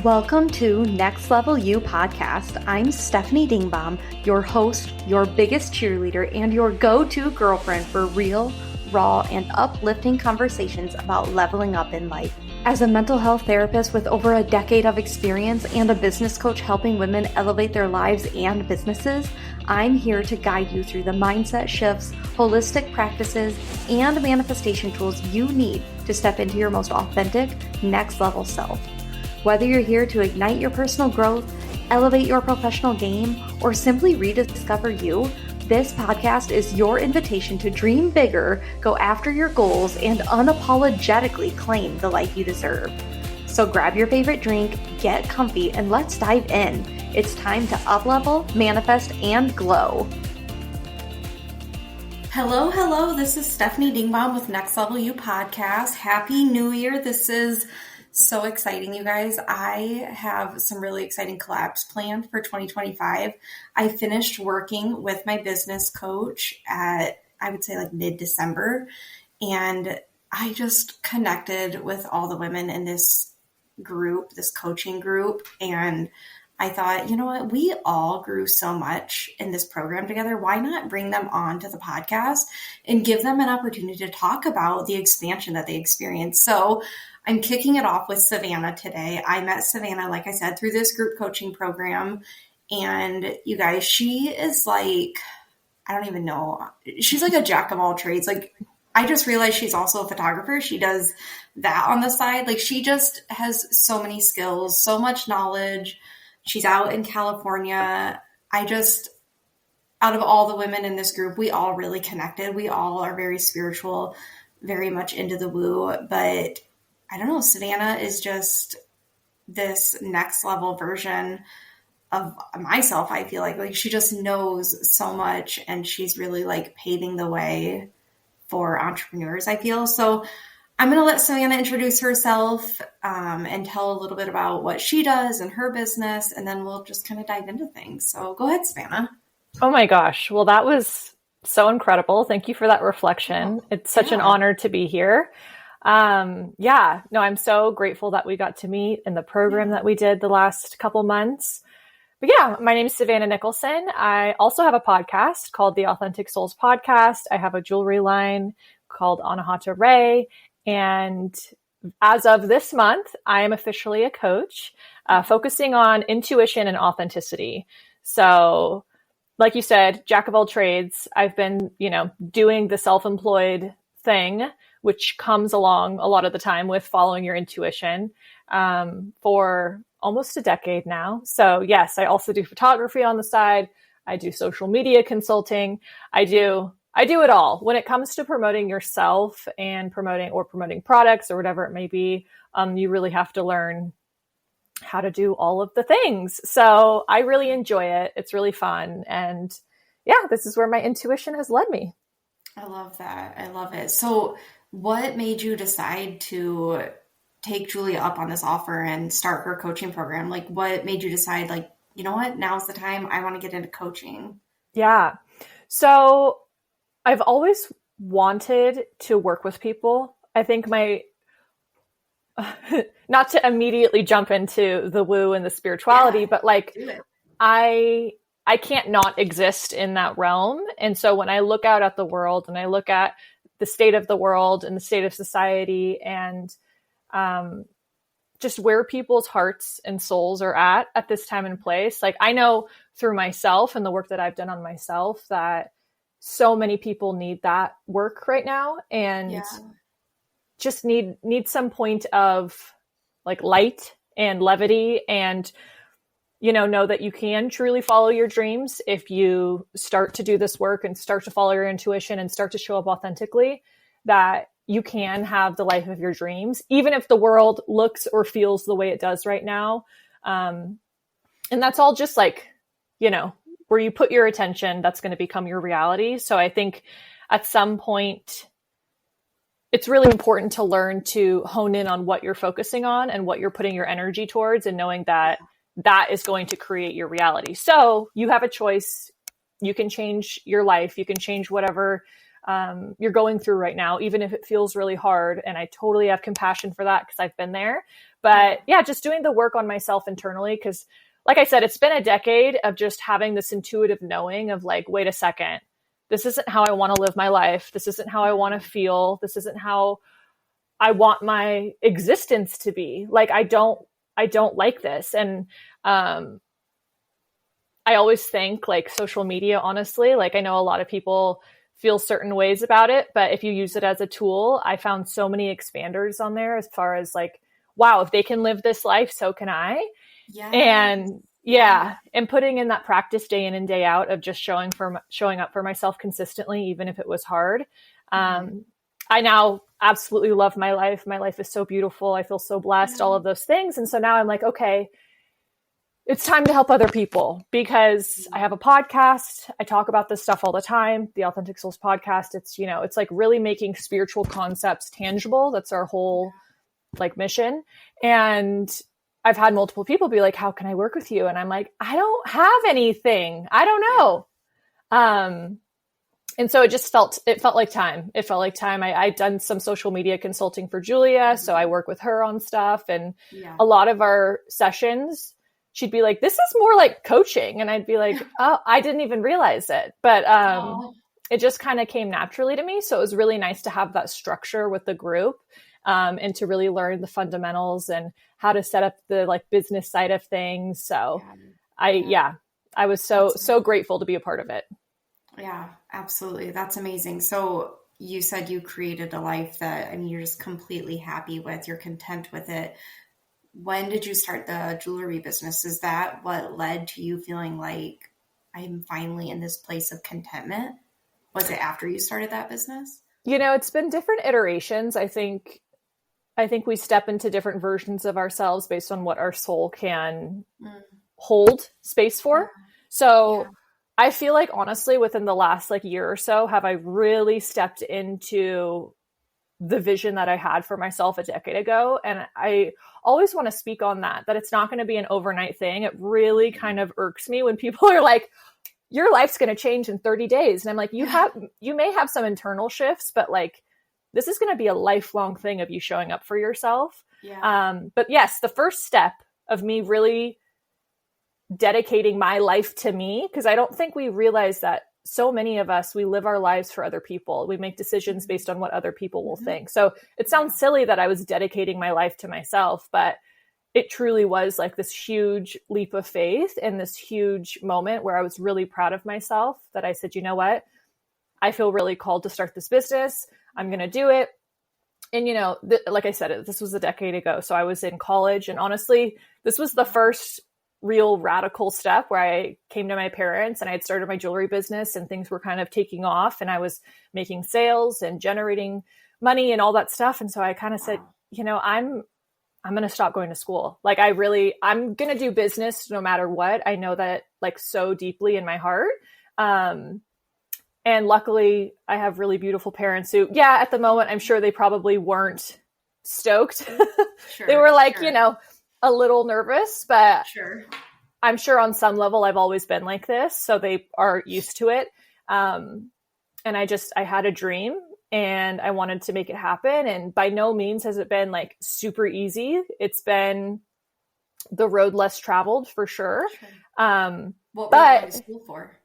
Welcome to Next Level You podcast. I'm Stephanie Dingbaum, your host, your biggest cheerleader, and your go-to girlfriend for real, raw, and uplifting conversations about leveling up in life. As a mental health therapist with over a decade of experience and a business coach helping women elevate their lives and businesses, I'm here to guide you through the mindset shifts, holistic practices, and manifestation tools you need to step into your most authentic, next level self. Whether you're here to ignite your personal growth, elevate your professional game, or simply rediscover you, this podcast is your invitation to dream bigger, go after your goals, and unapologetically claim the life you deserve. So grab your favorite drink, get comfy, and let's dive in. It's time to up-level, manifest, and glow. Hello. This is Stephanie Dingbaum with Next Level You podcast. Happy New Year. This is so exciting, you guys. I have some really exciting collabs planned for 2025. I finished working with my business coach at, I would say, like mid-December, and I just connected with all the women in this group, this coaching group, and I thought, you know what, we all grew so much in this program together. Why not bring them on to the podcast and give them an opportunity to talk about the expansion that they experienced? So I'm kicking it off with Savannah today. I met Savannah, like I said, through this group coaching program. And you guys, she is like, I don't even know. She's like a jack of all trades. Like, I just realized she's also a photographer. She does that on the side. Like, she just has so many skills, so much knowledge. She's out in California. Out of all the women in this group, we all really connected. We all are very spiritual, very much into the woo, but I don't know, Savannah is just this next level version of myself. I feel like she just knows so much, and she's really like paving the way for entrepreneurs, I feel. So I'm going to let Savannah introduce herself and tell a little bit about what she does and her business, and then we'll just kind of dive into things. So go ahead, Savannah. Oh my gosh. Well, that was so incredible. Thank you for that reflection. It's such an honor to be here. I'm so grateful that we got to meet in the program that we did the last couple months. But yeah, my name is Savannah Nicholson. I also have a podcast called the Authentic Souls Podcast. I have a jewelry line called Anahata Ray. And as of this month, I am officially a coach, focusing on intuition and authenticity. So like you said, jack of all trades. I've been, doing the self-employed thing, which comes along a lot of the time with following your intuition, for almost a decade now. So yes, I also do photography on the side. I do social media consulting. I do it all. When it comes to promoting yourself and promoting products or whatever it may be, you really have to learn how to do all of the things. So I really enjoy it. It's really fun. And yeah, this is where my intuition has led me. I love that. I love it. So what made you decide to take Julia up on this offer and start her coaching program? Like, what made you decide, like, you know what, now's the time, I want to get into coaching? Yeah. So I've always wanted to work with people. I think not to immediately jump into the woo and the spirituality, but like, I can't not exist in that realm. And so when I look out at the world and I look at the state of the world and the state of society and just where people's hearts and souls are at this time and place, like I know through myself and the work that I've done on myself that so many people need that work right now and just need some point of like light and levity and know that you can truly follow your dreams if you start to do this work and start to follow your intuition and start to show up authentically, that you can have the life of your dreams, even if the world looks or feels the way it does right now. And that's all just like, where you put your attention, that's going to become your reality. So I think at some point, it's really important to learn to hone in on what you're focusing on and what you're putting your energy towards, and knowing that that is going to create your reality. So you have a choice. You can change your life. You can change whatever you're going through right now, even if it feels really hard. And I totally have compassion for that because I've been there. But yeah, just doing the work on myself internally, because like I said, it's been a decade of just having this intuitive knowing of like, wait a second, this isn't how I want to live my life. This isn't how I want to feel. This isn't how I want my existence to be. Like, I don't like this. And I always think like social media, honestly, like I know a lot of people feel certain ways about it, but if you use it as a tool, I found so many expanders on there as far as like, wow, if they can live this life, so can I. Yes. And and putting in that practice day in and day out of just showing up for myself consistently, even if it was hard. I now absolutely love my life. My life is so beautiful. I feel so blessed, all of those things. And so now I'm like, okay, it's time to help other people, because I have a podcast. I talk about this stuff all the time. The Authentic Souls podcast. It's, it's like really making spiritual concepts tangible. That's our whole like mission. And I've had multiple people be like, how can I work with you? And I'm like, I don't have anything. I don't know. And so it felt like time. It felt like time. I'd done some social media consulting for Julia. So I work with her on stuff, and a lot of our sessions, she'd be like, this is more like coaching. And I'd be like, oh, I didn't even realize it. But it just kind of came naturally to me. So it was really nice to have that structure with the group, and to really learn the fundamentals and how to set up the like business side of things. So I was so grateful to be a part of it. Yeah, absolutely. That's amazing. So you said you created a life that, you're just completely happy with, you're content with it. When did you start the jewelry business? Is that what led to you feeling like I'm finally in this place of contentment? Was it after you started that business? It's been different iterations. I think we step into different versions of ourselves based on what our soul can hold space for. So I feel like honestly, within the last like year or so, have I really stepped into the vision that I had for myself a decade ago. And I always want to speak on that it's not going to be an overnight thing. It really kind of irks me when people are like, your life's going to change in 30 days. And I'm like, you may have some internal shifts, but like, this is going to be a lifelong thing of you showing up for yourself. But yes, the first step of me really dedicating my life to me, because I don't think we realize that so many of us, we live our lives for other people. We make decisions based on what other people will think. So it sounds silly that I was dedicating my life to myself, but it truly was like this huge leap of faith and this huge moment where I was really proud of myself, that I said, you know what? I feel really called to start this business. I'm going to do it. And, like I said, this was a decade ago. So I was in college, and honestly, this was the first real radical step where I came to my parents and I had started my jewelry business, and things were kind of taking off, and I was making sales and generating money and all that stuff. And so I kind of said, I'm going to stop going to school. Like I'm going to do business no matter what. I know that like so deeply in my heart. And luckily I have really beautiful parents who, at the moment, I'm sure they probably weren't stoked. They were like, a little nervous, but I'm sure on some level I've always been like this. So they are used to it. And I had a dream and I wanted to make it happen. And by no means has it been like super easy. It's been the road less traveled for sure. What were you going to school for?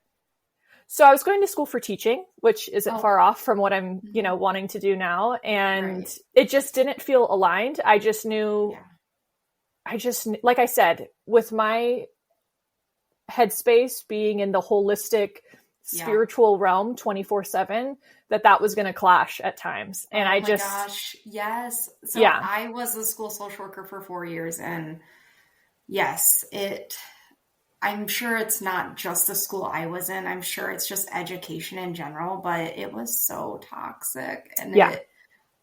So I was going to school for teaching, which isn't far off from what I'm, wanting to do now. And it just didn't feel aligned. I just knew, like I said, with my headspace being in the holistic spiritual realm 24/7, that was going to clash at times. And gosh, yes. So I was a school social worker for 4 years, and yes, I'm sure it's not just the school I was in. I'm sure it's just education in general, but it was so toxic, and it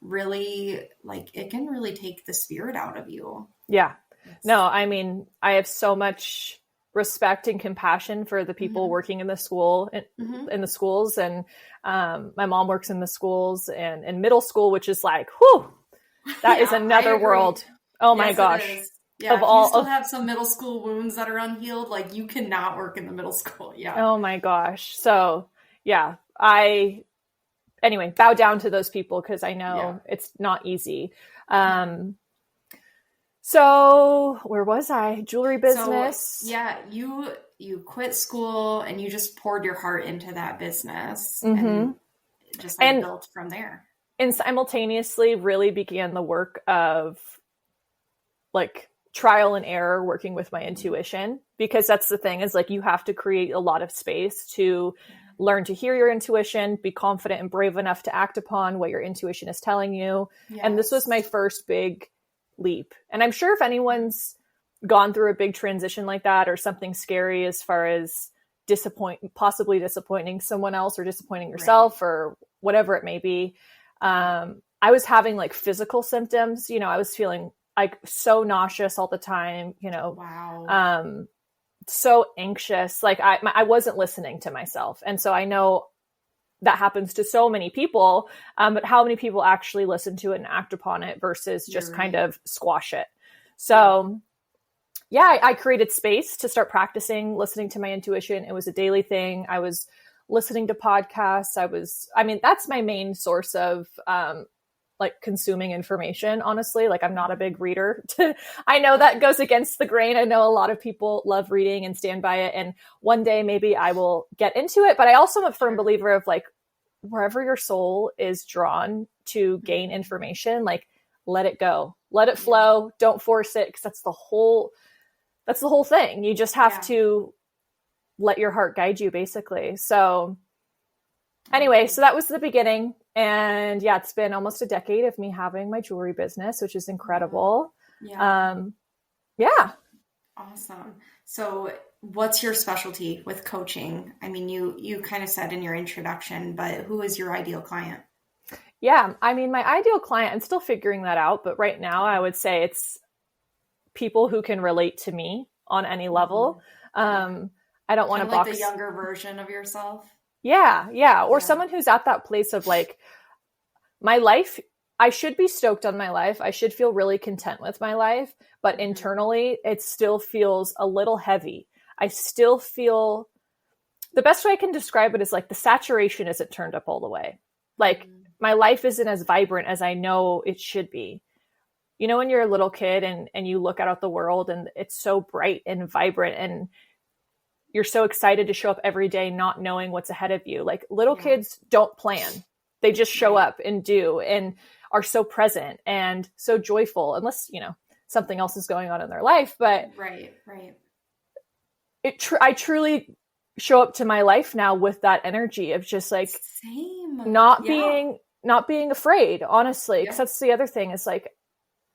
really, it can really take the spirit out of you. Yeah. No, I mean, I have so much respect and compassion for the people working in the school, in the schools. And my mom works in the schools and in middle school, which is like, whew, that is another world. Oh my gosh. Yeah, you still have some middle school wounds that are unhealed. Like, you cannot work in the middle school. Yeah. Oh my gosh. So yeah, I anyway, bow down to those people because I know it's not easy. So where was I? Jewelry business. So, yeah, you quit school and you just poured your heart into that business and just like built from there. And simultaneously really began the work of like trial and error, working with my intuition, because that's the thing is like, you have to create a lot of space to learn to hear your intuition, be confident and brave enough to act upon what your intuition is telling you. Yes. And this was my first big leap. And I'm sure if anyone's gone through a big transition like that or something scary as far as possibly disappointing someone else or disappointing yourself or whatever it may be. I was having like physical symptoms, you know, I was feeling like so nauseous all the time, you know, so anxious. Like I wasn't listening to myself. And so I know that happens to so many people, but how many people actually listen to it and act upon it versus just kind of squash it. So I created space to start practicing listening to my intuition. It was a daily thing. I was listening to podcasts. That's my main source of, like consuming information, honestly. Like I'm not a big reader. I know that goes against the grain. I know a lot of people love reading and stand by it. And one day maybe I will get into it, but I also am a firm believer of like, wherever your soul is drawn to gain information, like let it go, let it flow. Don't force it. Cause that's the whole thing. You just have to let your heart guide you basically. So anyway, so that was the beginning. And it's been almost a decade of me having my jewelry business, which is incredible. Awesome. So what's your specialty with coaching? I mean, you kind of said in your introduction, but who is your ideal client? Yeah. I mean, my ideal client, I'm still figuring that out, but right now I would say it's people who can relate to me on any level. I don't want to box the younger version of yourself. Or someone who's at that place of like, my life, I should be stoked on my life. I should feel really content with my life, but internally it still feels a little heavy. I still feel, the best way I can describe it is like the saturation isn't turned up all the way. Like my life isn't as vibrant as I know it should be. You know, when you're a little kid and you look out at the world and it's so bright and vibrant and you're so excited to show up every day, not knowing what's ahead of you. Like little kids don't plan. They just show up and do, and are so present and so joyful, unless, you know, something else is going on in their life. But I truly show up to my life now with that energy of just like not being afraid, honestly. Because that's the other thing is like,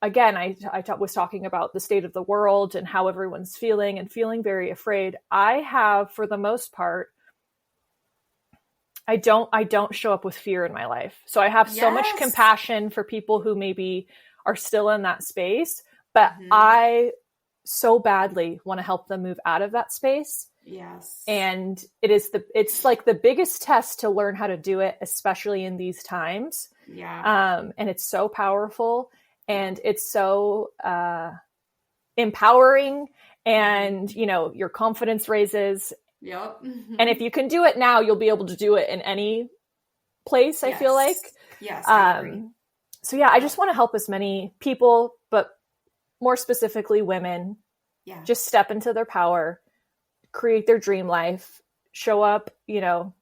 again, I was talking about the state of the world and how everyone's feeling and feeling very afraid. I have, for the most part, I don't show up with fear in my life. So I have so much compassion for people who maybe are still in that space, but I so badly want to help them move out of that space. Yes. And it's like the biggest test to learn how to do it, especially in these times. Yeah. And it's so powerful and it's so empowering, and, you know, your confidence raises. Yep. And if you can do it now, you'll be able to do it in any place, I feel like. Yes. I agree. So I just want to help as many people, but more specifically women, just step into their power, create their dream life, show up, you know,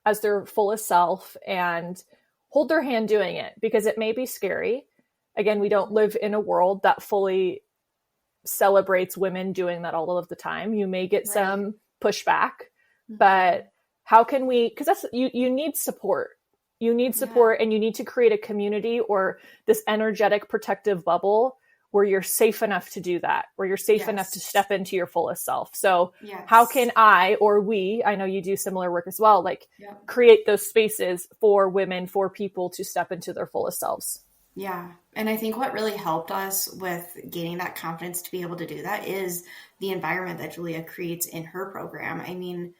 as their fullest self and hold their hand doing it, because it may be scary. Again, we don't live in a world that fully celebrates women doing that all of the time. You may get some pushback, but how can we, because that's, you need support. You need support, and you need to create a community or this energetic protective bubble where you're safe enough to do that, where you're safe enough to step into your fullest self. So how can I know you do similar work as well, like create those spaces for women, for people to step into their fullest selves? Yeah. And I think what really helped us with gaining that confidence to be able to do that is the environment that Julia creates in her program. I mean,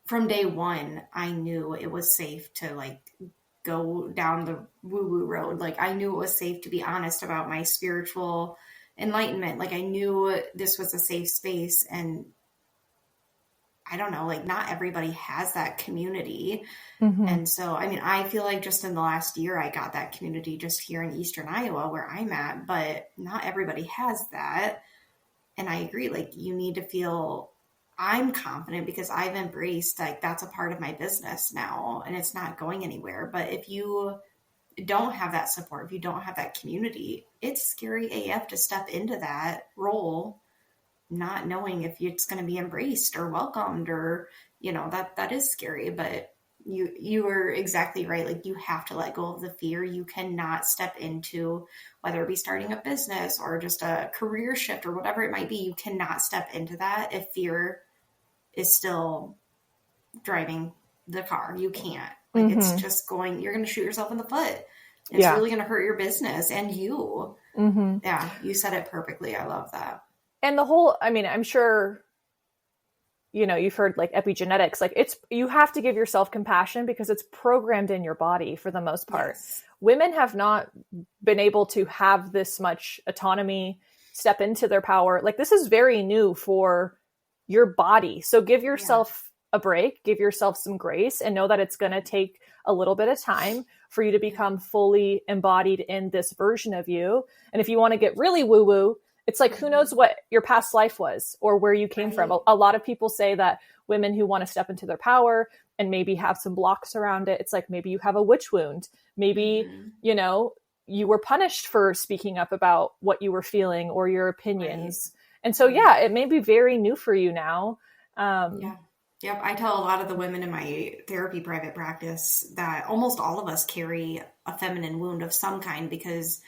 from day one, I knew it was safe to like go down the woo-woo road. Like I knew it was safe to be honest about my spiritual enlightenment. Like I knew this was a safe space, and I don't know, like not everybody has that community. Mm-hmm. And so, I mean, I feel like just in the last year, I got that community just here in Eastern Iowa where I'm at, but not everybody has that. And I agree, like you need to feel I'm confident because I've embraced like that's a part of my business now and it's not going anywhere. But if you don't have that support, if you don't have that community, it's scary AF to step into that role, not knowing if it's going to be embraced or welcomed or, that is scary. But you are exactly right. Like you have to let go of the fear. You cannot step into, whether it be starting a business or just a career shift or whatever it might be, you cannot step into that if fear is still driving the car. You can't. Like it's just you're going to shoot yourself in the foot. It's really going to hurt your business and you. Yeah, you said it perfectly. I love that. And I'm sure, you've heard like epigenetics, like you have to give yourself compassion because it's programmed in your body for the most part. Yes. Women have not been able to have this much autonomy, step into their power. Like this is very new for your body. So give yourself a break, give yourself some grace, and know that it's going to take a little bit of time for you to become fully embodied in this version of you. And if you want to get really woo-woo, it's like, who knows what your past life was or where you came from. A lot of people say that women who want to step into their power and maybe have some blocks around it, it's like maybe you have a witch wound. Maybe, you were punished for speaking up about what you were feeling or your opinions. And so, it may be very new for you now. Yep. I tell a lot of the women in my therapy private practice that almost all of us carry a feminine wound of some kind because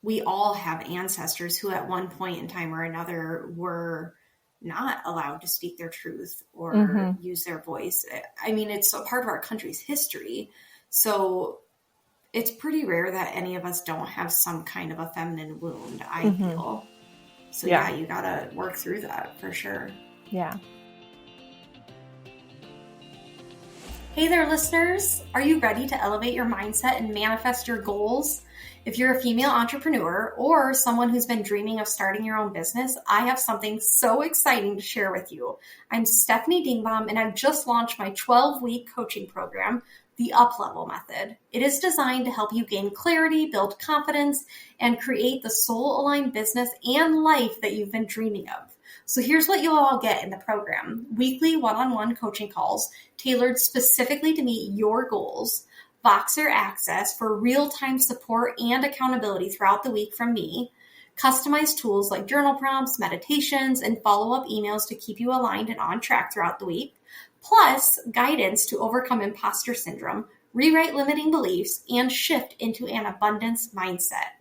we all have ancestors who at one point in time or another were not allowed to speak their truth or use their voice. I mean, it's a part of our country's history. So it's pretty rare that any of us don't have some kind of a feminine wound, I feel. So you got to work through that for sure. Yeah. Hey there, listeners. Are you ready to elevate your mindset and manifest your goals? If you're a female entrepreneur or someone who's been dreaming of starting your own business, I have something so exciting to share with you. I'm Stephanie Dingbaum, and I've just launched my 12-week coaching program, The Up-Level Method. It is designed to help you gain clarity, build confidence, and create the soul-aligned business and life that you've been dreaming of. So here's what you'll all get in the program. Weekly one-on-one coaching calls tailored specifically to meet your goals. Voxer access for real-time support and accountability throughout the week from me. Customized tools like journal prompts, meditations, and follow-up emails to keep you aligned and on track throughout the week. Plus, guidance to overcome imposter syndrome, rewrite limiting beliefs, and shift into an abundance mindset.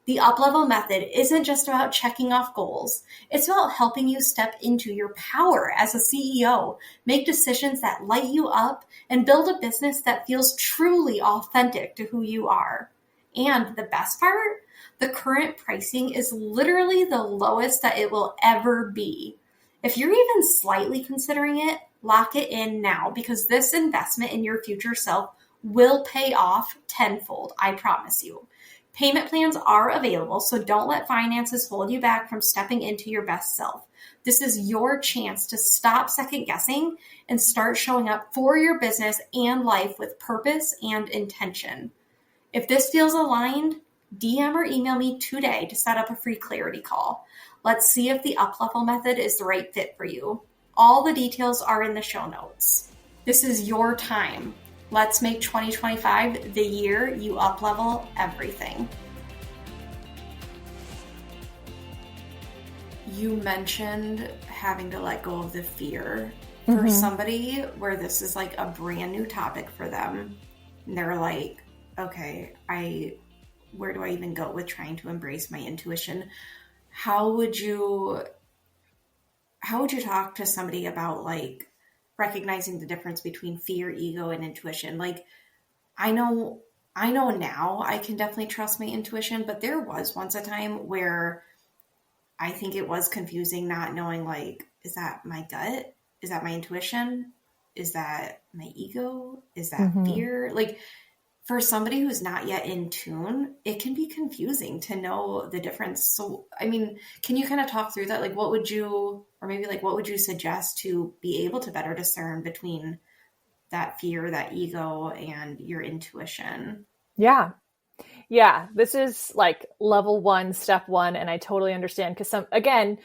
The Up-Level Method isn't just about checking off goals. It's about helping you step into your power as a CEO, make decisions that light you up, and build a business that feels truly authentic to who you are. And the best part? The current pricing is literally the lowest that it will ever be. If you're even slightly considering it, lock it in now because this investment in your future self will pay off tenfold, I promise you. Payment plans are available, so don't let finances hold you back from stepping into your best self. This is your chance to stop second guessing and start showing up for your business and life with purpose and intention. If this feels aligned, DM or email me today to set up a free clarity call. Let's see if the Up-Level Method is the right fit for you. All the details are in the show notes. This is your time. Let's make 2025 the year you up-level everything. You mentioned having to let go of the fear. For somebody where this is like a brand new topic for them, and they're like, okay, where do I even go with trying to embrace my intuition? How would you talk to somebody about like recognizing the difference between fear, ego, and intuition? Like, I know now I can definitely trust my intuition, but there was once a time where I think it was confusing not knowing, like, is that my gut? Is that my intuition? Is that my ego? Is that fear? Like, for somebody who's not yet in tune, it can be confusing to know the difference. So, I mean, can you kind of talk through that? Like, what would you, or maybe like, what would you suggest to be able to better discern between that fear, that ego, and your intuition? Yeah. Yeah. This is like level one, step one. And I totally understand. Cause again,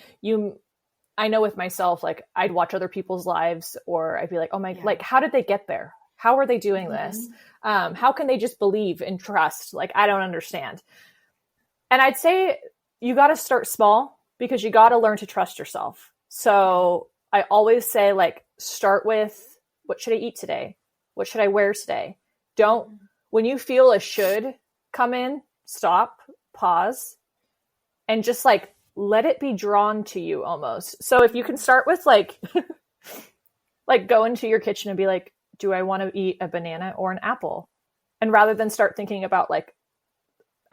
I know with myself, like I'd watch other people's lives or I'd be like, oh my, like, how did they get there? How are they doing this? How can they just believe and trust? Like, I don't understand. And I'd say you got to start small because you got to learn to trust yourself. So I always say, like, start with, what should I eat today? What should I wear today? When you feel a should come in, stop, pause, and just like, let it be drawn to you almost. So if you can start with like, like go into your kitchen and be like, do I want to eat a banana or an apple? And rather than start thinking about like,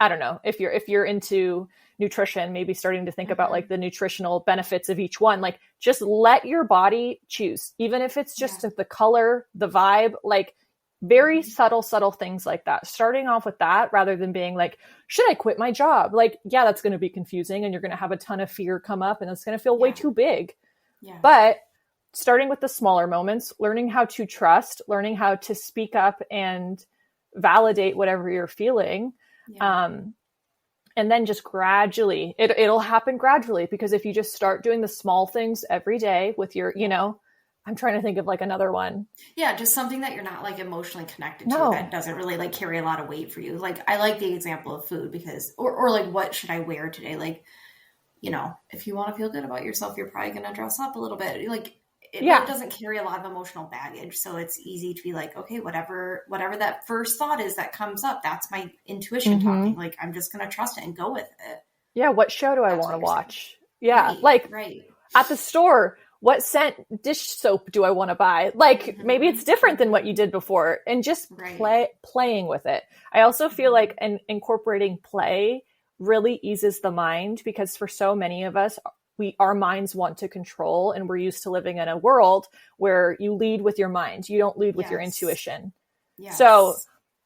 I don't know, if you're into nutrition, maybe starting to think about like the nutritional benefits of each one, like just let your body choose, even if it's just the color, the vibe, like very subtle things like that. Starting off with that rather than being like, should I quit my job? Like, yeah, that's going to be confusing and you're going to have a ton of fear come up and it's going to feel way too big. But starting with the smaller moments, learning how to trust, learning how to speak up and validate whatever you're feeling. And then just gradually, it'll happen gradually, because if you just start doing the small things every day with your, you know, I'm trying to think of like another one. Yeah, just something that you're not like emotionally connected to that doesn't really like carry a lot of weight for you. Like I like the example of food because, or like what should I wear today? Like, you know, if you want to feel good about yourself, you're probably going to dress up a little bit. Like it doesn't carry a lot of emotional baggage. So it's easy to be like, okay, whatever that first thought is that comes up, that's my intuition talking. Like I'm just going to trust it and go with it. Yeah. What show do I want to watch? Yeah. Like at the store, what scent dish soap do I want to buy? Like maybe it's different than what you did before, and just playing with it. I also feel like incorporating play really eases the mind, because for so many of us, our minds want to control, and we're used to living in a world where you lead with your mind. You don't lead with your intuition. So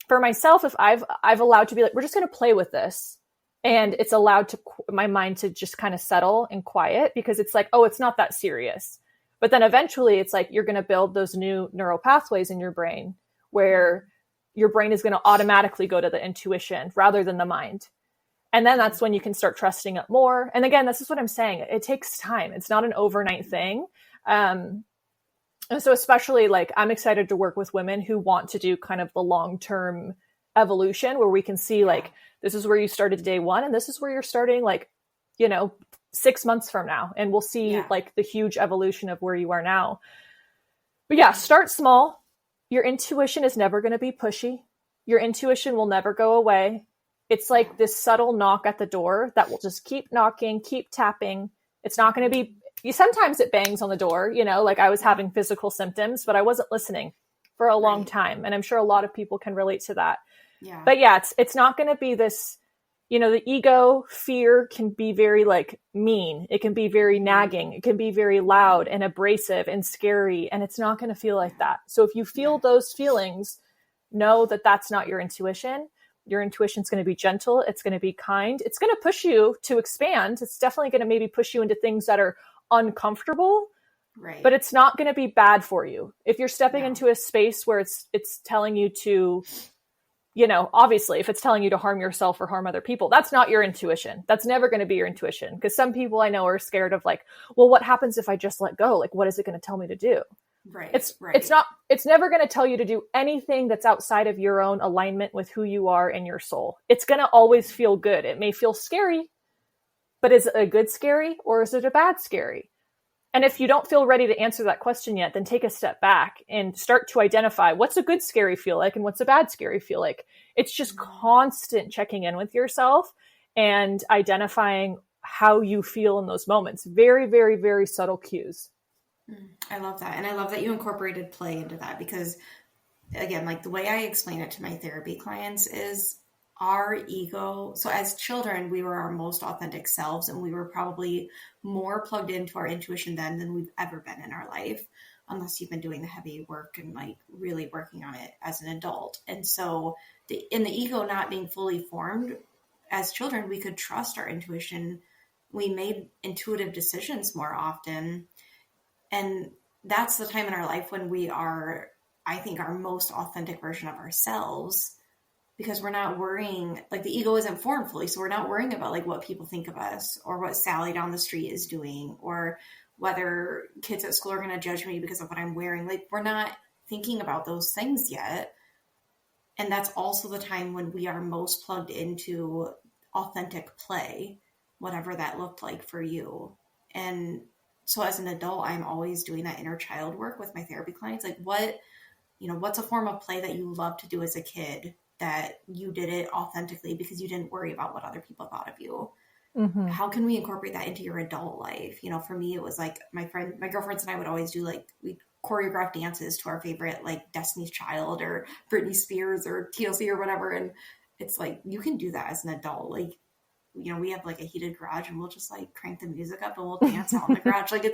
for myself, if I've allowed to be like, we're just going to play with this. And it's allowed to my mind to just kind of settle and quiet, because it's like, oh, it's not that serious. But then eventually it's like, you're going to build those new neural pathways in your brain where your brain is going to automatically go to the intuition rather than the mind. And then that's when you can start trusting it more. And again, this is what I'm saying. It takes time. It's not an overnight thing. And so especially like, I'm excited to work with women who want to do kind of the long-term evolution where we can see like, this is where you started day one, and this is where you're starting, like, you know, 6 months from now. And we'll see like the huge evolution of where you are now. But yeah, start small. Your intuition is never going to be pushy. Your intuition will never go away. It's like this subtle knock at the door that will just keep knocking, keep tapping. It's not going to be, sometimes it bangs on the door, you know, like I was having physical symptoms, but I wasn't listening for a long time. And I'm sure a lot of people can relate to that. But yeah, it's not going to be this, you know, the ego fear can be very like mean. It can be very nagging. It can be very loud and abrasive and scary. And it's not going to feel like that. So if you feel those feelings, know that that's not your intuition. Your intuition is going to be gentle. It's going to be kind. It's going to push you to expand. It's definitely going to maybe push you into things that are uncomfortable, but it's not going to be bad for you. If you're stepping into a space where it's telling you to, you know, obviously if it's telling you to harm yourself or harm other people, that's not your intuition. That's never going to be your intuition. Because some people I know are scared of like, well, what happens if I just let go? Like, what is it going to tell me to do? It's never going to tell you to do anything that's outside of your own alignment with who you are and your soul. It's going to always feel good. It may feel scary, but is it a good scary or is it a bad scary? And if you don't feel ready to answer that question yet, then take a step back and start to identify what's a good scary feel like and what's a bad scary feel like. It's just constant checking in with yourself and identifying how you feel in those moments. Very, very, very subtle cues. I love that. And I love that you incorporated play into that, because again, like the way I explain it to my therapy clients is our ego. So as children, we were our most authentic selves, and we were probably more plugged into our intuition then than we've ever been in our life. unless you've been doing the heavy work and like really working on it as an adult. And so in the ego not being fully formed as children, we could trust our intuition. We made intuitive decisions more often. And that's the time in our life when we are, I think, our most authentic version of ourselves, because we're not worrying, like the ego isn't formed fully. So we're not worrying about like what people think of us or what Sally down the street is doing or whether kids at school are going to judge me because of what I'm wearing. Like we're not thinking about those things yet. And that's also the time when we are most plugged into authentic play, whatever that looked like for you. And so as an adult, I'm always doing that inner child work with my therapy clients. Like what's a form of play that you loved to do as a kid that you did it authentically because you didn't worry about what other people thought of you? Mm-hmm. How can we incorporate that into your adult life? For me, it was like my girlfriends and I would always do we'd choreograph dances to our favorite, like Destiny's Child or Britney Spears or TLC or whatever. And it's like, you can do that as an adult. Like, we have like a heated garage and we'll just like crank the music up and we'll dance out in the garage. Like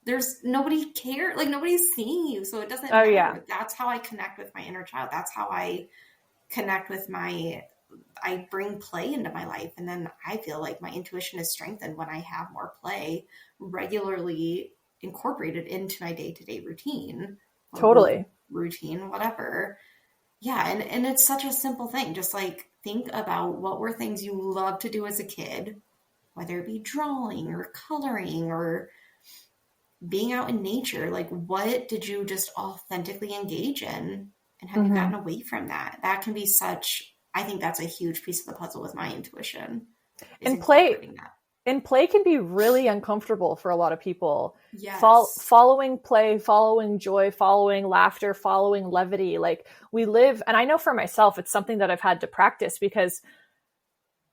there's nobody care, like nobody's seeing you. So it doesn't matter. Yeah. That's how I connect with my inner child. That's how I connect with I bring play into my life. And then I feel like my intuition is strengthened when I have more play regularly incorporated into my day-to-day routine. Totally. Routine, whatever. Yeah. And it's such a simple thing. Just like think about what were things you loved to do as a kid, whether it be drawing or coloring or being out in nature. Like what did you just authentically engage in? And have you gotten away from that? That can be I think that's a huge piece of the puzzle with my intuition. And play can be really uncomfortable for a lot of people. Yes. Following play, following joy, following laughter, following levity. Like we live, and I know for myself, it's something that I've had to practice because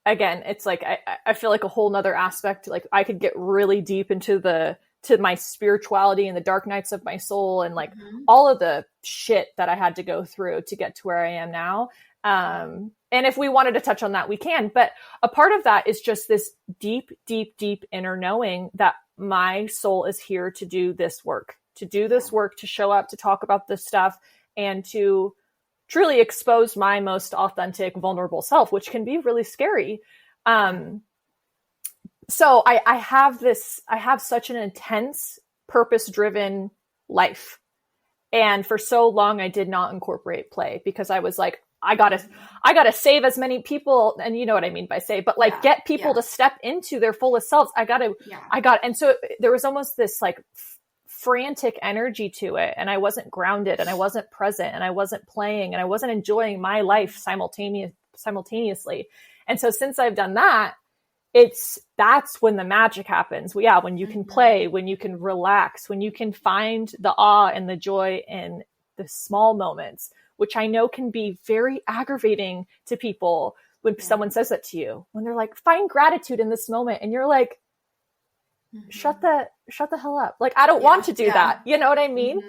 again, it's like, I feel like a whole nother aspect. Like I could get really deep into to my spirituality and the dark nights of my soul and like all of the shit that I had to go through to get to where I am now. And if we wanted to touch on that, we can, but a part of that is just this deep, deep, deep inner knowing that my soul is here to do this work, to show up, to talk about this stuff and to truly expose my most authentic, vulnerable self, which can be really scary. So I have such an intense, purpose-driven life. And for so long, I did not incorporate play because I was like, I gotta save as many people. And you know what I mean by save, but like get people to step into their fullest selves. And so there was almost this like frantic energy to it. And I wasn't grounded and I wasn't present and I wasn't playing and I wasn't enjoying my life simultaneously. And so since I've done that, that's when the magic happens. When you can play, when you can relax, when you can find the awe and the joy in the small moments, which I know can be very aggravating to people when someone says that to you, when they're like, find gratitude in this moment. And you're like, shut the hell up. Like, I don't want to do that. You know what I mean?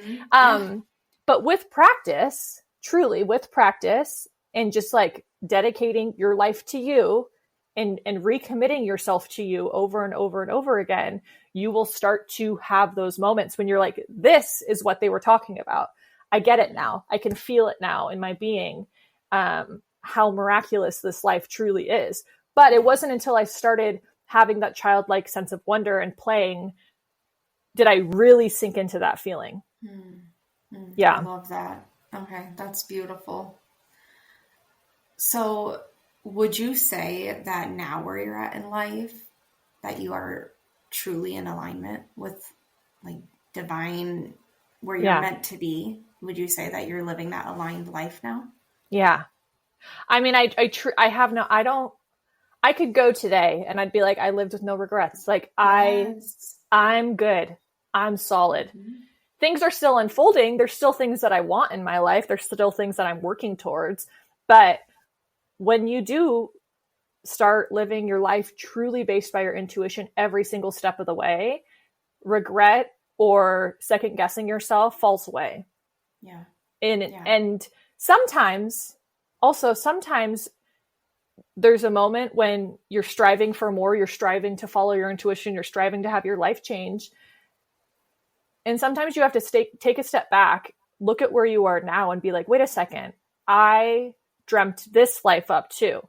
But with practice, truly with practice and just like dedicating your life to you, and recommitting yourself to you over and over and over again, you will start to have those moments when you're like, this is what they were talking about. I get it now. I can feel it now in my being, how miraculous this life truly is. But it wasn't until I started having that childlike sense of wonder and playing did I really sink into that feeling. Yeah. I love that. Okay. That's beautiful. So would you say that now where you're at in life, that you are truly in alignment with like divine, where you're meant to be? Would you say that you're living that aligned life now? Yeah. I mean, I could go today and I'd be like, I lived with no regrets. Like I'm good. I'm solid. Things are still unfolding. There's still things that I want in my life. There's still things that I'm working towards, but when you do start living your life truly based by your intuition every single step of the way, regret or second guessing yourself falls away. Yeah. And sometimes there's a moment when you're striving for more, you're striving to follow your intuition, you're striving to have your life change. And sometimes you have to take a step back, look at where you are now and be like, wait a second, I dreamt this life up too.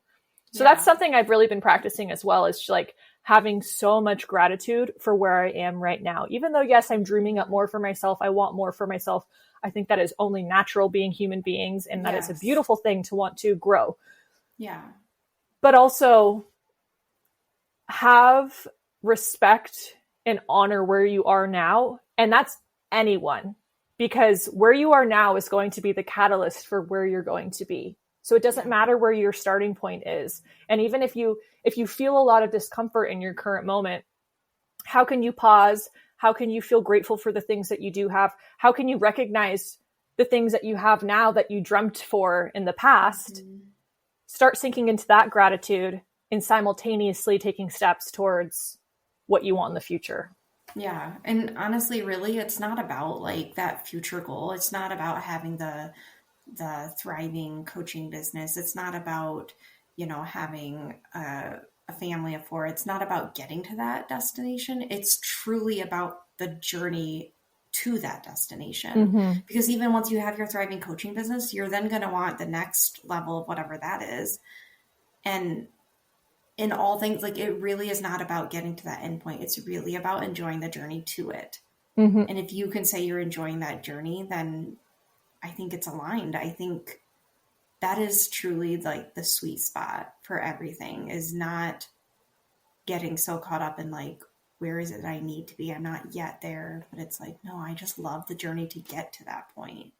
So that's something I've really been practicing as well, is like having so much gratitude for where I am right now. Even though, yes, I'm dreaming up more for myself. I want more for myself. I think that is only natural being human beings. And that is a beautiful thing to want to grow. Yeah. But also have respect and honor where you are now. And that's anyone, because where you are now is going to be the catalyst for where you're going to be. So it doesn't matter where your starting point is. And even if you feel a lot of discomfort in your current moment, how can you pause? How can you feel grateful for the things that you do have? How can you recognize the things that you have now that you dreamt for in the past? Start sinking into that gratitude and simultaneously taking steps towards what you want in the future. Yeah. And honestly, really, it's not about like that future goal. It's not about having the thriving coaching business. It's not about, having a family of 4. It's not about getting to that destination. It's truly about the journey to that destination. Because even once you have your thriving coaching business, you're then going to want the next level of whatever that is. And in all things, like, it really is not about getting to that end point. It's really about enjoying the journey to it. And if you can say you're enjoying that journey, then I think it's aligned. I think that is truly like the sweet spot for everything, is not getting so caught up in like, where is it that I need to be? I'm not yet there, but it's like, no, I just love the journey to get to that point.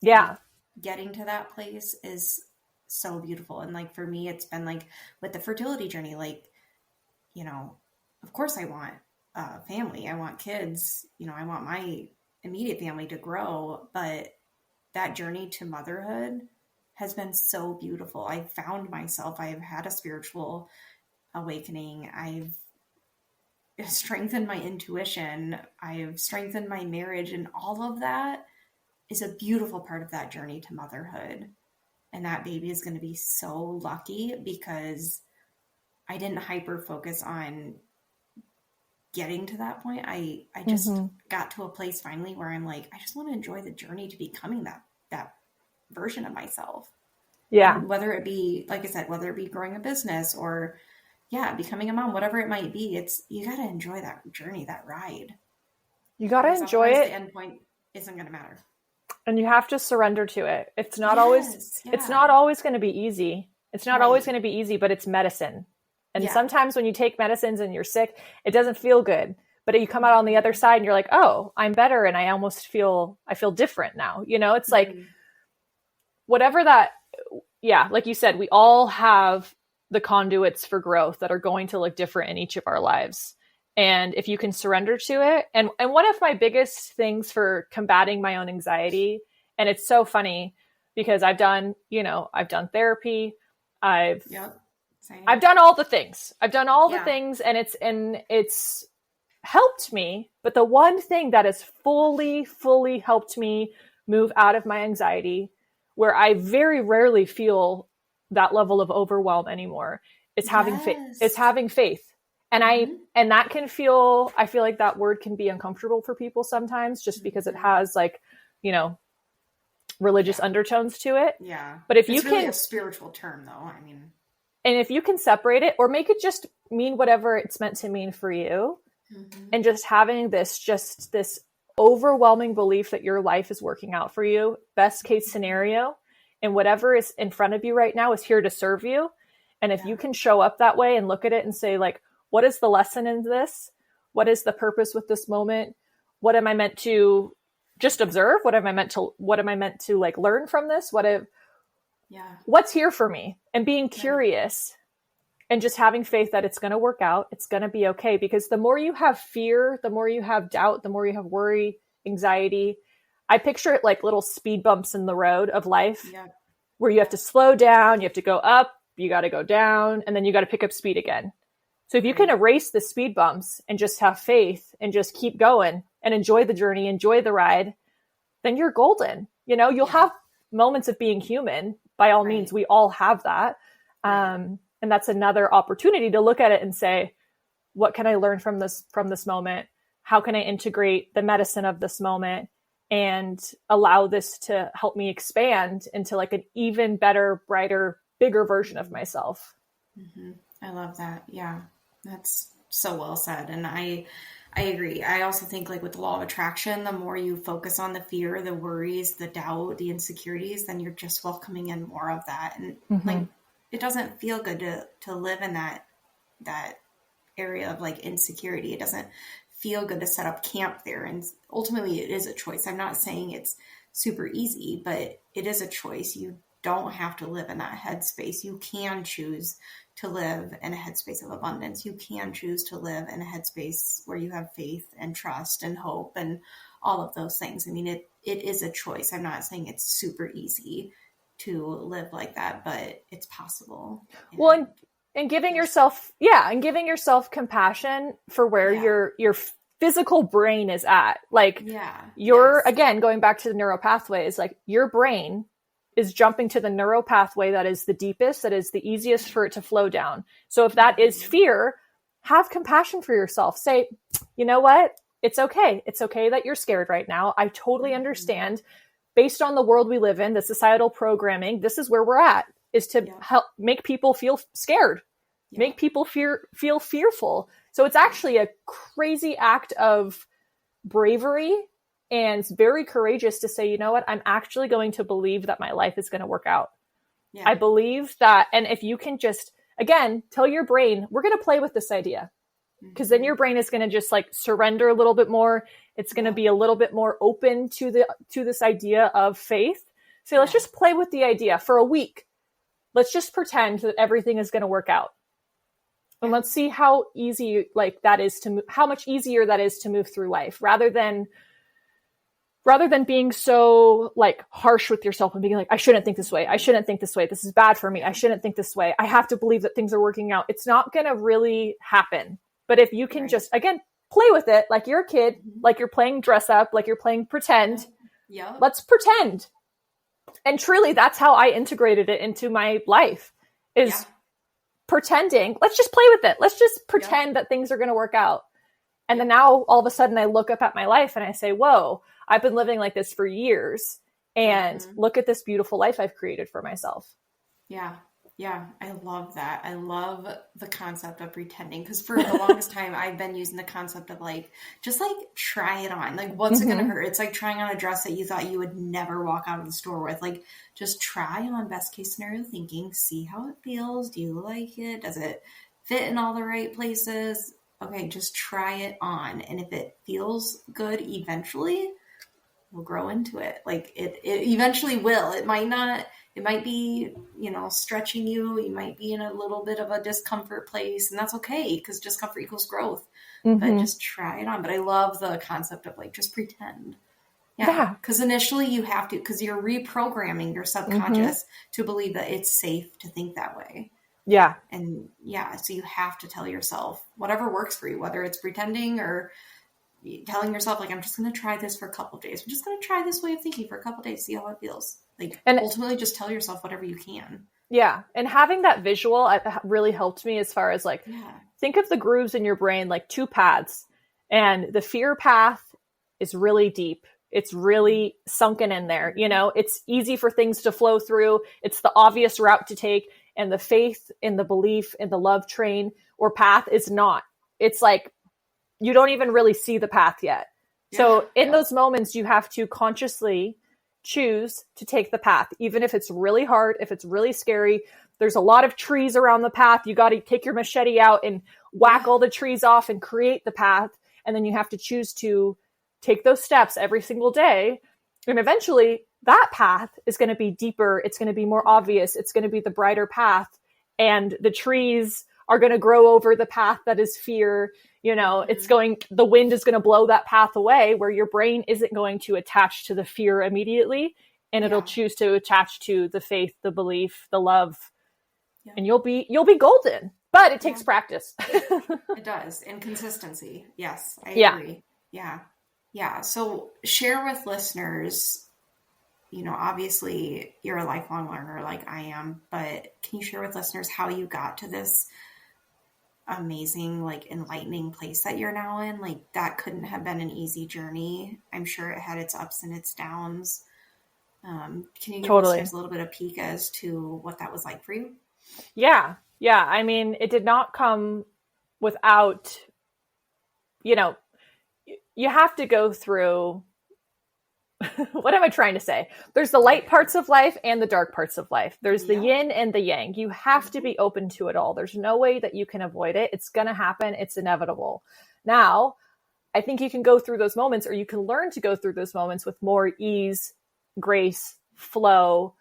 Yeah. Like, getting to that place is so beautiful. And like, for me, it's been like with the fertility journey, like, of course I want a family. I want kids, I want my immediate family to grow, but that journey to motherhood has been so beautiful. I've found myself. I've had a spiritual awakening. I've strengthened my intuition. I've strengthened my marriage, and all of that is a beautiful part of that journey to motherhood. And that baby is going to be so lucky because I didn't hyper focus on getting to that point. I just got to a place finally where I'm like, I just want to enjoy the journey to becoming that version of myself. Yeah. And whether it be, like I said, whether it be growing a business or becoming a mom, whatever it might be, you got to enjoy that journey, that ride. You got to enjoy it. The end point isn't going to matter. And you have to surrender to it. It's not always going to be easy. It's not always going to be easy, but it's medicine. And sometimes when you take medicines and you're sick, it doesn't feel good, but you come out on the other side and you're like, oh, I'm better. And I feel different now. It's like whatever that, like you said, we all have the conduits for growth that are going to look different in each of our lives. And if you can surrender to it, and one of my biggest things for combating my own anxiety, and it's so funny because I've done therapy. I've done all the things. The things, and it's helped me. But the one thing that has fully helped me move out of my anxiety, where I very rarely feel that level of overwhelm anymore, is having faith. It's having faith. And and that I feel like that word can be uncomfortable for people sometimes, just because it has like, religious undertones to it. Yeah. But if it's really a spiritual term though, and if you can separate it or make it just mean whatever it's meant to mean for you, and just having this overwhelming belief that your life is working out for you, best case scenario, and whatever is in front of you right now is here to serve you. And if you can show up that way and look at it and say like, what is the lesson in this? What is the purpose with this moment? What am I meant to just observe? What am I meant to like learn from this? What's here for me? And being curious and just having faith that it's going to work out. It's going to be okay. Because the more you have fear, the more you have doubt, the more you have worry, anxiety. I picture it like little speed bumps in the road of life where you have to slow down, you have to go up, you got to go down, and then you got to pick up speed again. So if you can erase the speed bumps and just have faith and just keep going and enjoy the journey, enjoy the ride, then you're golden. You'll have moments of being human. By all means, we all have that. And that's another opportunity to look at it and say, what can I learn from this moment? how can I integrate the medicine of this moment and allow this to help me expand into like an even better, brighter, bigger version of myself. Mm-hmm. I love that. Yeah, that's so well said. And I agree. I also think like with the law of attraction, the more you focus on the fear, the worries, the doubt, the insecurities, then you're just welcoming in more of that. And like, it doesn't feel good to live in that area of like insecurity. It doesn't feel good to set up camp there. And ultimately it is a choice. I'm not saying it's super easy, but it is a choice. You don't have to live in that headspace. You can choose to live in a headspace of abundance. You can choose to live in a headspace where you have faith and trust and hope and all of those things. I mean, it is a choice. I'm not saying it's super easy to live like that, but it's possible. And giving yourself compassion for where your physical brain is at. Like again, going back to the neural pathways, like your brain is jumping to the neural pathway that is the deepest, that is the easiest for it to flow down. So if that is fear, have compassion for yourself. Say, you know what? It's okay. It's okay that you're scared right now. I totally understand. Based on the world we live in, the societal programming, this is where we're at, is to help make people feel scared, make people feel fearful. So it's actually a crazy act of bravery, and it's very courageous to say, you know what, I'm actually going to believe that my life is going to work out. Yeah. I believe that. And if you can just, again, tell your brain, we're going to play with this idea, because then your brain is going to just like surrender a little bit more. It's going to be a little bit more open to this idea of faith. So let's just play with the idea for a week. Let's just pretend that everything is going to work out. And let's see how easy like that is to how much easier that is to move through life, rather than being so like harsh with yourself and being like, I shouldn't think this way. I shouldn't think this way. This is bad for me. I shouldn't think this way. I have to believe that things are working out. It's not going to really happen. But if you can just, again, play with it like you're a kid, like you're playing dress up, like you're playing pretend. Yeah. Let's pretend. And truly, that's how I integrated it into my life, is pretending. Let's just play with it. Let's just pretend that things are going to work out. And then now all of a sudden I look up at my life and I say, whoa, I've been living like this for years. And look at this beautiful life I've created for myself. Yeah. Yeah. I love that. I love the concept of pretending, because for the longest time I've been using the concept of like, just like try it on. Like, what's it going to hurt? It's like trying on a dress that you thought you would never walk out of the store with. Like, just try on, best case scenario thinking, see how it feels. Do you like it? Does it fit in all the right places? Okay, just try it on. And if it feels good, eventually we'll grow into it. Like it eventually will. It might be, stretching you. You might be in a little bit of a discomfort place, and that's okay, because discomfort equals growth. But just try it on. But I love the concept of like, just pretend. Yeah. Because initially you have to, because you're reprogramming your subconscious to believe that it's safe to think that way. Yeah. And so you have to tell yourself whatever works for you, whether it's pretending or telling yourself like, I'm just going to try this for a couple of days. I'm just going to try this way of thinking for a couple of days, see how it feels. Like, and ultimately just tell yourself whatever you can. Yeah. And having that visual really helped me, as far as like, think of the grooves in your brain like two paths, and the fear path is really deep. It's really sunken in there. It's easy for things to flow through. It's the obvious route to take. And the faith and the belief and the love train or path is not. It's like, you don't even really see the path yet. So in those moments, you have to consciously choose to take the path, even if it's really hard, if it's really scary. There's a lot of trees around the path. You got to take your machete out and whack all the trees off and create the path. And then you have to choose to take those steps every single day. And eventually that path is going to be deeper. It's going to be more obvious. It's going to be the brighter path. And the trees are going to grow over the path that is fear. The wind is going to blow that path away, where your brain isn't going to attach to the fear immediately. And it'll choose to attach to the faith, the belief, the love, and you'll be golden, but it takes practice. It does. And consistency. Yes. I agree. Yeah. Yeah. So share with listeners, obviously you're a lifelong learner like I am, but can you share with listeners how you got to this amazing, like enlightening place that you're now in. Like that couldn't have been an easy journey. I'm sure it had its ups and its downs. Can you give listeners a little bit of peek as to what that was like for you? Yeah. Yeah. I mean, it did not come without, you know, you have to go through, what am I trying to say? There's the light parts of life and the dark parts of life. There's the yin and the yang. You have to be open to it all. There's no way that you can avoid it. It's going to happen. It's inevitable. Now, I think you can go through those moments, or you can learn to go through those moments with more ease, grace, flow,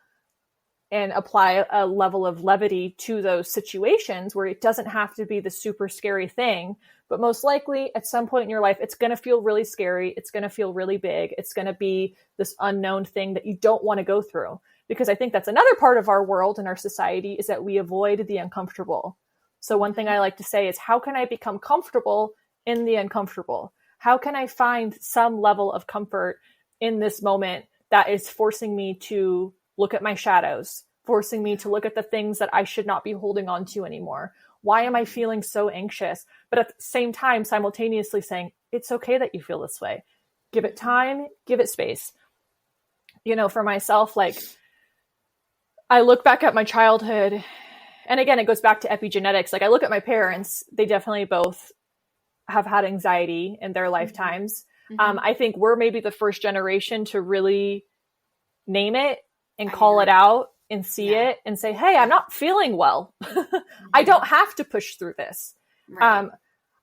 and apply a level of levity to those situations where it doesn't have to be the super scary thing. But most likely at some point in your life, it's going to feel really scary. It's going to feel really big. It's going to be this unknown thing that you don't want to go through. Because I think that's another part of our world and our society, is that we avoid the uncomfortable. So one thing I like to say is, how can I become comfortable in the uncomfortable? How can I find some level of comfort in this moment that is forcing me to look at my shadows, forcing me to look at the things that I should not be holding on to anymore? Why am I feeling so anxious? But at the same time, simultaneously saying, it's okay that you feel this way. Give it time, give it space. For myself, like, I look back at my childhood, and again, it goes back to epigenetics. Like, I look at my parents, they definitely both have had anxiety in their lifetimes. Mm-hmm. I think we're maybe the first generation to really name it and call it out and see it and say, hey, I'm not feeling well. I don't have to push through this. Right.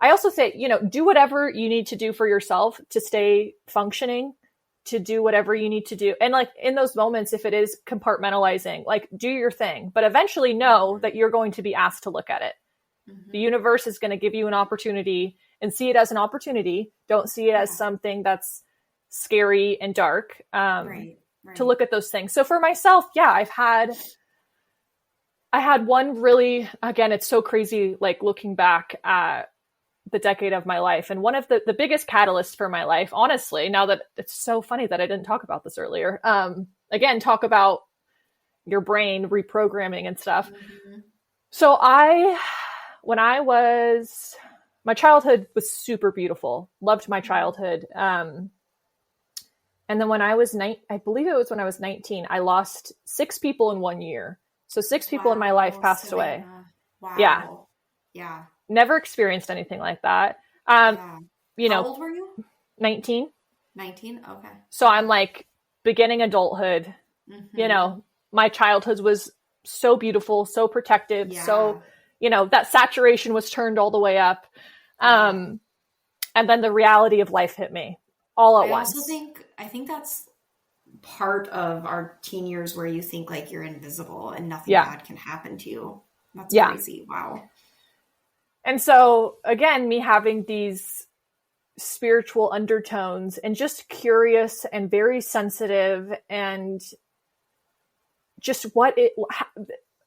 I also say, do whatever you need to do for yourself to stay functioning, to do whatever you need to do. And like in those moments, if it is compartmentalizing, like do your thing, but eventually know that you're going to be asked to look at it. Mm-hmm. The universe is going to give you an opportunity, and see it as an opportunity. Don't see it as something that's scary and dark. Right. To look at those things. So for myself, I had one really, again, it's so crazy, like looking back at the decade of my life. And one of the biggest catalysts for my life, honestly, now that it's so funny that I didn't talk about this earlier. Again, talk about your brain reprogramming and stuff. Mm-hmm. So my childhood was super beautiful. Loved my childhood. And then when I was I believe it was when I was 19, I lost 6 people in 1 year. So 6 people in my life passed away. Wow. Yeah. Never experienced anything like that. How old were you? 19. 19. Okay. So I'm like beginning adulthood. Mm-hmm. My childhood was so beautiful, so protective. Yeah. So, that saturation was turned all the way up. And then the reality of life hit me all at once. I think that's part of our teen years where you think like you're invisible and nothing bad can happen to you. That's crazy. Wow. And so again, me having these spiritual undertones and just curious and very sensitive, and just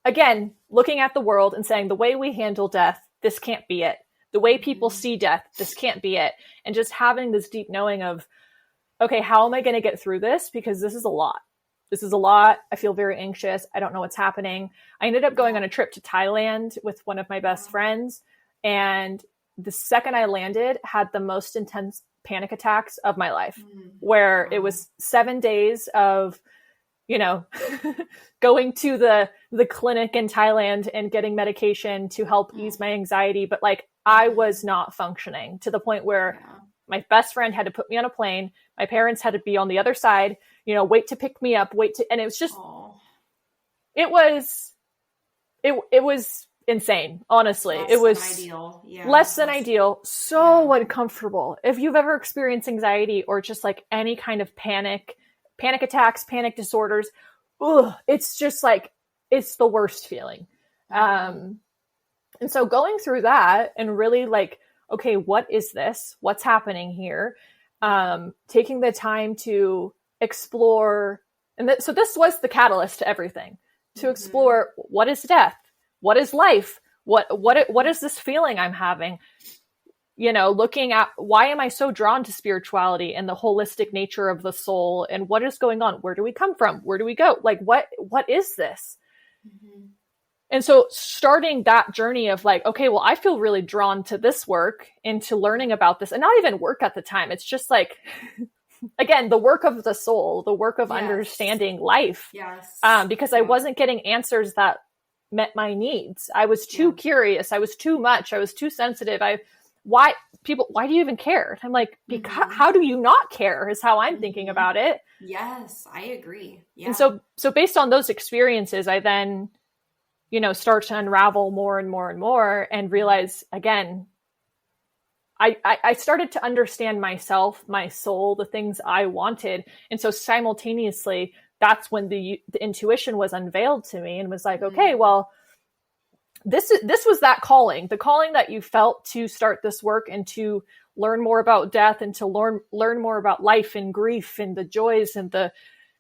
again, looking at the world and saying, the way we handle death, this can't be it. The way people see death, this can't be it. And just having this deep knowing of, okay, how am I going to get through this? Because this is a lot. This is a lot. I feel very anxious. I don't know what's happening. I ended up going on a trip to Thailand with one of my best friends. And the second I landed, had the most intense panic attacks of my life, where it was 7 days of, going to the clinic in Thailand and getting medication to help ease my anxiety. But like, I was not functioning to the point where my best friend had to put me on a plane. My parents had to be on the other side, wait to pick me up, and it was just, it was insane. Honestly, it was less than ideal. So uncomfortable. If you've ever experienced anxiety or just like any kind of panic attacks, panic disorders, it's just like, it's the worst feeling. And so going through that and really like, okay, what is this? What's happening here? Taking the time to explore. And so this was the catalyst to everything, to explore, what is death? What is life? What is this feeling I'm having? Looking at, why am I so drawn to spirituality and the holistic nature of the soul, and what is going on? Where do we come from? Where do we go? Like, what is this? Mm-hmm. And so starting that journey of like, okay, well, I feel really drawn to this work and to learning about this, and not even work at the time. It's just like, again, the work of the soul, the work of understanding life. Because I wasn't getting answers that met my needs. I was too curious. I was too much. I was too sensitive. Why do you even care? I'm like, because how do you not care is how I'm thinking about it. Yes, I agree. Yeah. And so based on those experiences, I then, start to unravel more and more and more and realize, again, I started to understand myself, my soul, the things I wanted. And so simultaneously, that's when the intuition was unveiled to me and was like, okay, well, this was that calling, the calling that you felt to start this work and to learn more about death and to learn more about life and grief and the joys and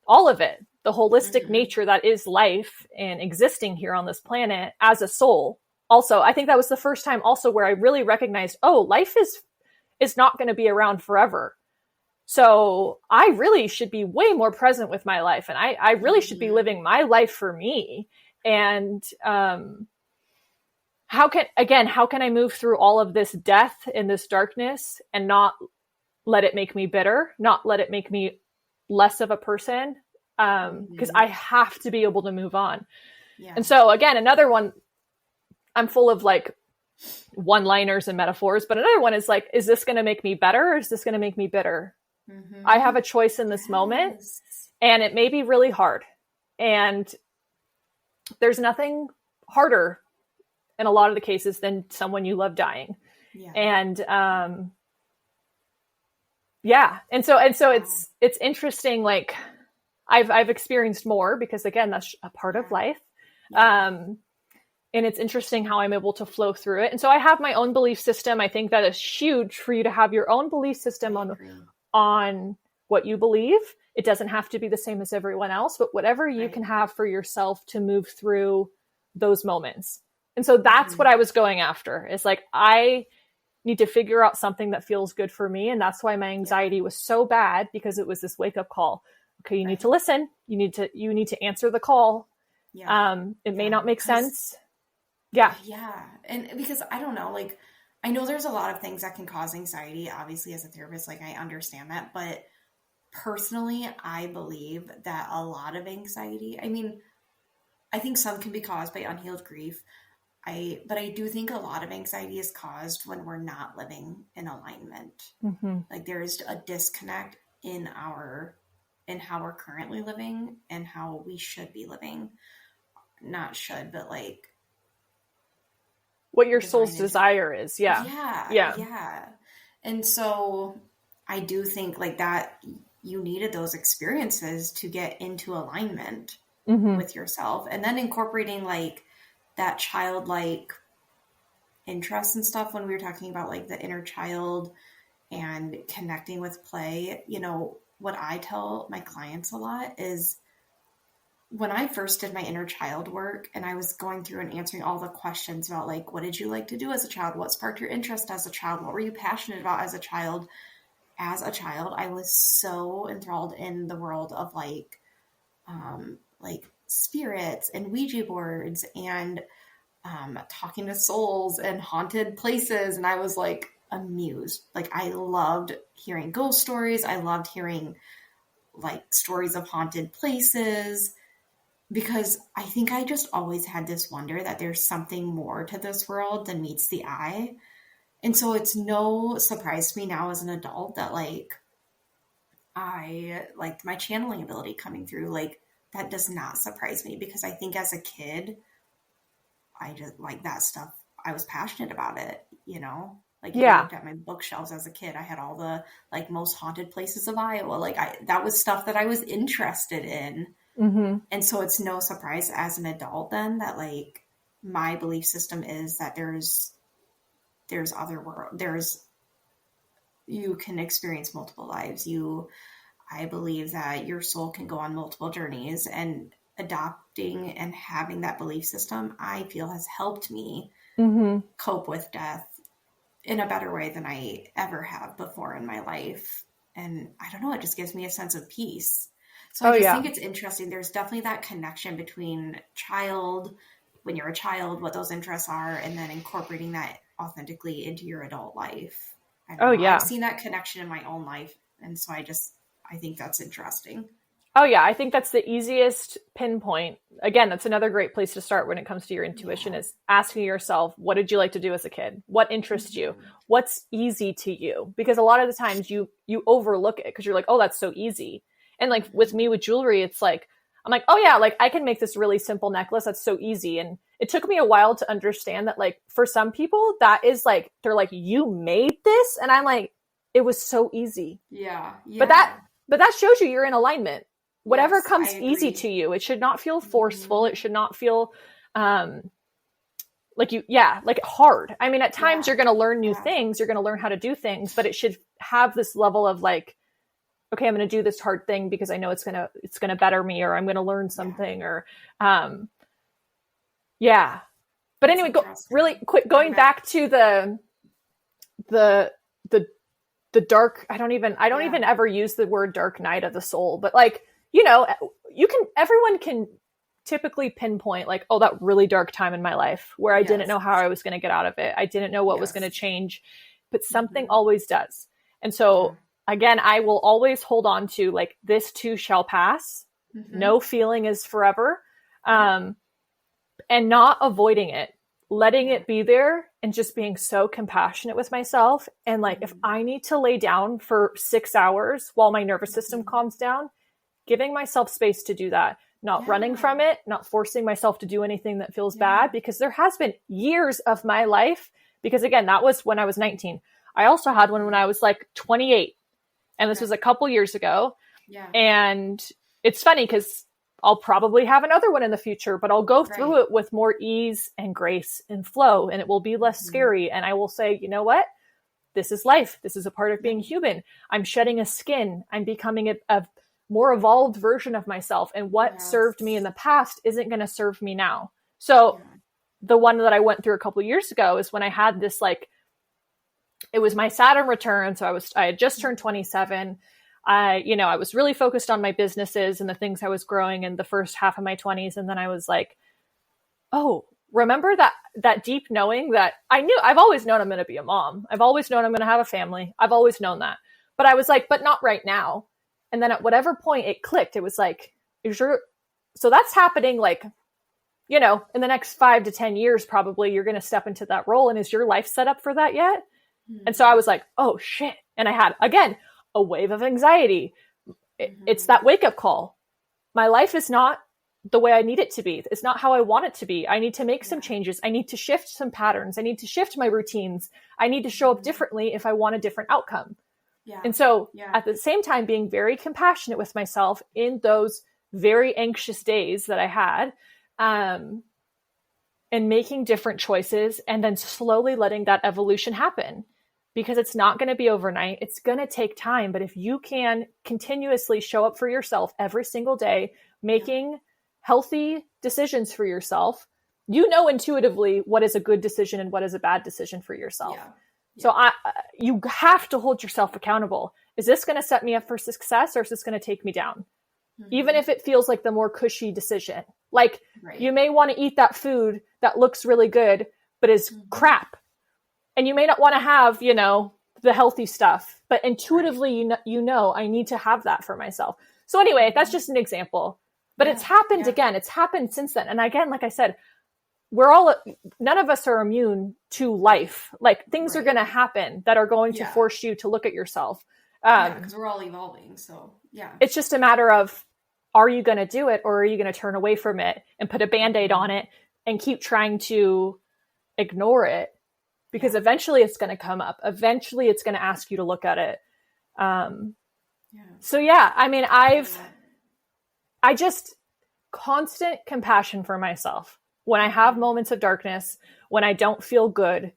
all of it, the holistic nature that is life and existing here on this planet as a soul. Also, I think that was the first time also where I really recognized, oh, life is not going to be around forever. So I really should be way more present with my life. And I really should be living my life for me. And how can I move through all of this death and this darkness and not let it make me bitter, not let it make me less of a person? Because I have to be able to move on. Yeah. And so again, another one, I'm full of like one-liners and metaphors, but another one is like, is this going to make me better or is this going to make me bitter? I have a choice in this moment, and it may be really hard. And there's nothing harder in a lot of the cases than someone you love dying. Yeah. And and so it's interesting. Like I've experienced more because again, that's a part of life. And it's interesting how I'm able to flow through it. And so I have my own belief system. I think that is huge for you to have your own belief system on what you believe. It doesn't have to be the same as everyone else, but whatever you can have for yourself to move through those moments. And so that's what I was going after. It's like, I need to figure out something that feels good for me. And that's why my anxiety was so bad, because it was this wake up call. Okay, you need to listen. You need to answer the call. It may not make sense. Yeah. And because I don't know, like, I know there's a lot of things that can cause anxiety. Obviously, as a therapist, like I understand that, but personally, I believe that a lot of anxiety, I mean, I think some can be caused by unhealed grief. But I do think a lot of anxiety is caused when we're not living in alignment. Like there is a disconnect in how we're currently living and how we should be living. Not should, but like what your soul's desire is. Yeah. And so I do think like that you needed those experiences to get into alignment with yourself, and then incorporating like that childlike interest and stuff. When we were talking about like the inner child and connecting with play, what I tell my clients a lot is, when I first did my inner child work and I was going through and answering all the questions about like, what did you like to do as a child? What sparked your interest as a child? What were you passionate about as a child? As a child, I was so enthralled in the world of like spirits and Ouija boards and talking to souls and haunted places. And I was like amused. Like I loved hearing ghost stories. I loved hearing like stories of haunted places, because I think I just always had this wonder that there's something more to this world than meets the eye. And so it's no surprise to me now as an adult that like I liked my channeling ability coming through. Like that does not surprise me, because I think as a kid, I just like that stuff. I was passionate about it, Like if I looked at my bookshelves as a kid, I had all the like most haunted places of Iowa. Like that was stuff that I was interested in. And so it's no surprise as an adult then that like my belief system is that there's other world. You can experience multiple lives. I believe that your soul can go on multiple journeys, and adopting and having that belief system, I feel, has helped me cope with death in a better way than I ever have before in my life. And I don't know, it just gives me a sense of peace. So I just think it's interesting. There's definitely that connection between child when you're a child, what those interests are, and then incorporating that authentically into your adult life. I've seen that connection in my own life. And so I think that's interesting. Oh yeah. I think that's the easiest pinpoint. Again, that's another great place to start when it comes to your intuition is asking yourself, what did you like to do as a kid? What interests you? What's easy to you? Because a lot of the times you overlook it because you're like, oh, that's so easy. And like with me with jewelry, it's like, I'm like, oh yeah, like I can make this really simple necklace. That's so easy. And it took me a while to understand that like for some people that is like, they're like, you made this. And I'm like, it was so easy. Yeah. But that shows you're in alignment. Whatever comes easy to you, it should not feel forceful. It should not feel like hard. I mean, at times you're going to learn new things. You're going to learn how to do things, but it should have this level of like, okay, I'm going to do this hard thing because I know it's going to better me, or I'm going to learn something, or But anyway, really quick, going back to the dark, I don't even ever use the word dark night of the soul, but like, everyone can typically pinpoint like, oh, that really dark time in my life where I didn't know how I was going to get out of it. I didn't know what was going to change, but something always does. And so again, I will always hold on to like, this too shall pass. No feeling is forever. And not avoiding it, letting it be there and just being so compassionate with myself. And like, if I need to lay down for 6 hours while my nervous system calms down, giving myself space to do that, not running from it, not forcing myself to do anything that feels bad, because there has been years of my life, because again, that was when I was 19. I also had one when I was like 28, and this was a couple years ago. Yeah. And it's funny because I'll probably have another one in the future, but I'll go through it with more ease and grace and flow, and it will be less scary. And I will say, you know what? This is life. This is a part of being human. I'm shedding a skin. I'm becoming a more evolved version of myself. And what served me in the past isn't going to serve me now. So the one that I went through a couple of years ago is when I had this, like, it was my Saturn return. So I had just turned 27. I was really focused on my businesses and the things I was growing in the first half of my 20s. And then I was like, oh, remember that deep knowing that I've always known I'm going to be a mom. I've always known I'm going to have a family. I've always known that. But I was like, but not right now. And then at whatever point it clicked, it was like, so that's happening like, in the next 5 to 10 years, probably you're going to step into that role. And is your life set up for that yet? And so I was like, oh shit. And I had, again, a wave of anxiety. It's that wake up call. My life is not the way I need it to be. It's not how I want it to be. I need to make some changes. I need to shift some patterns. I need to shift my routines. I need to show up differently if I want a different outcome. Yeah. And so at the same time, being very compassionate with myself in those very anxious days that I had, and making different choices, and then slowly letting that evolution happen. Because it's not going to be overnight. It's going to take time. But if you can continuously show up for yourself every single day, making healthy decisions for yourself, intuitively what is a good decision and what is a bad decision for yourself. Yeah. So you have to hold yourself accountable. Is this going to set me up for success, or is this going to take me down? Even if it feels like the more cushy decision. Like you may want to eat that food that looks really good, but is crap. And you may not want to have, the healthy stuff, but intuitively, I need to have that for myself. So anyway, that's just an example, but it's happened again. It's happened since then. And again, like I said, none of us are immune to life. Like things are going to happen that are going to force you to look at yourself. Because we're all evolving. So it's just a matter of, are you going to do it, or are you going to turn away from it and put a Band-Aid on it and keep trying to ignore it? Because eventually it's going to come up. Eventually it's going to ask you to look at it. So I mean, I just constant compassion for myself. When I have moments of darkness, when I don't feel good,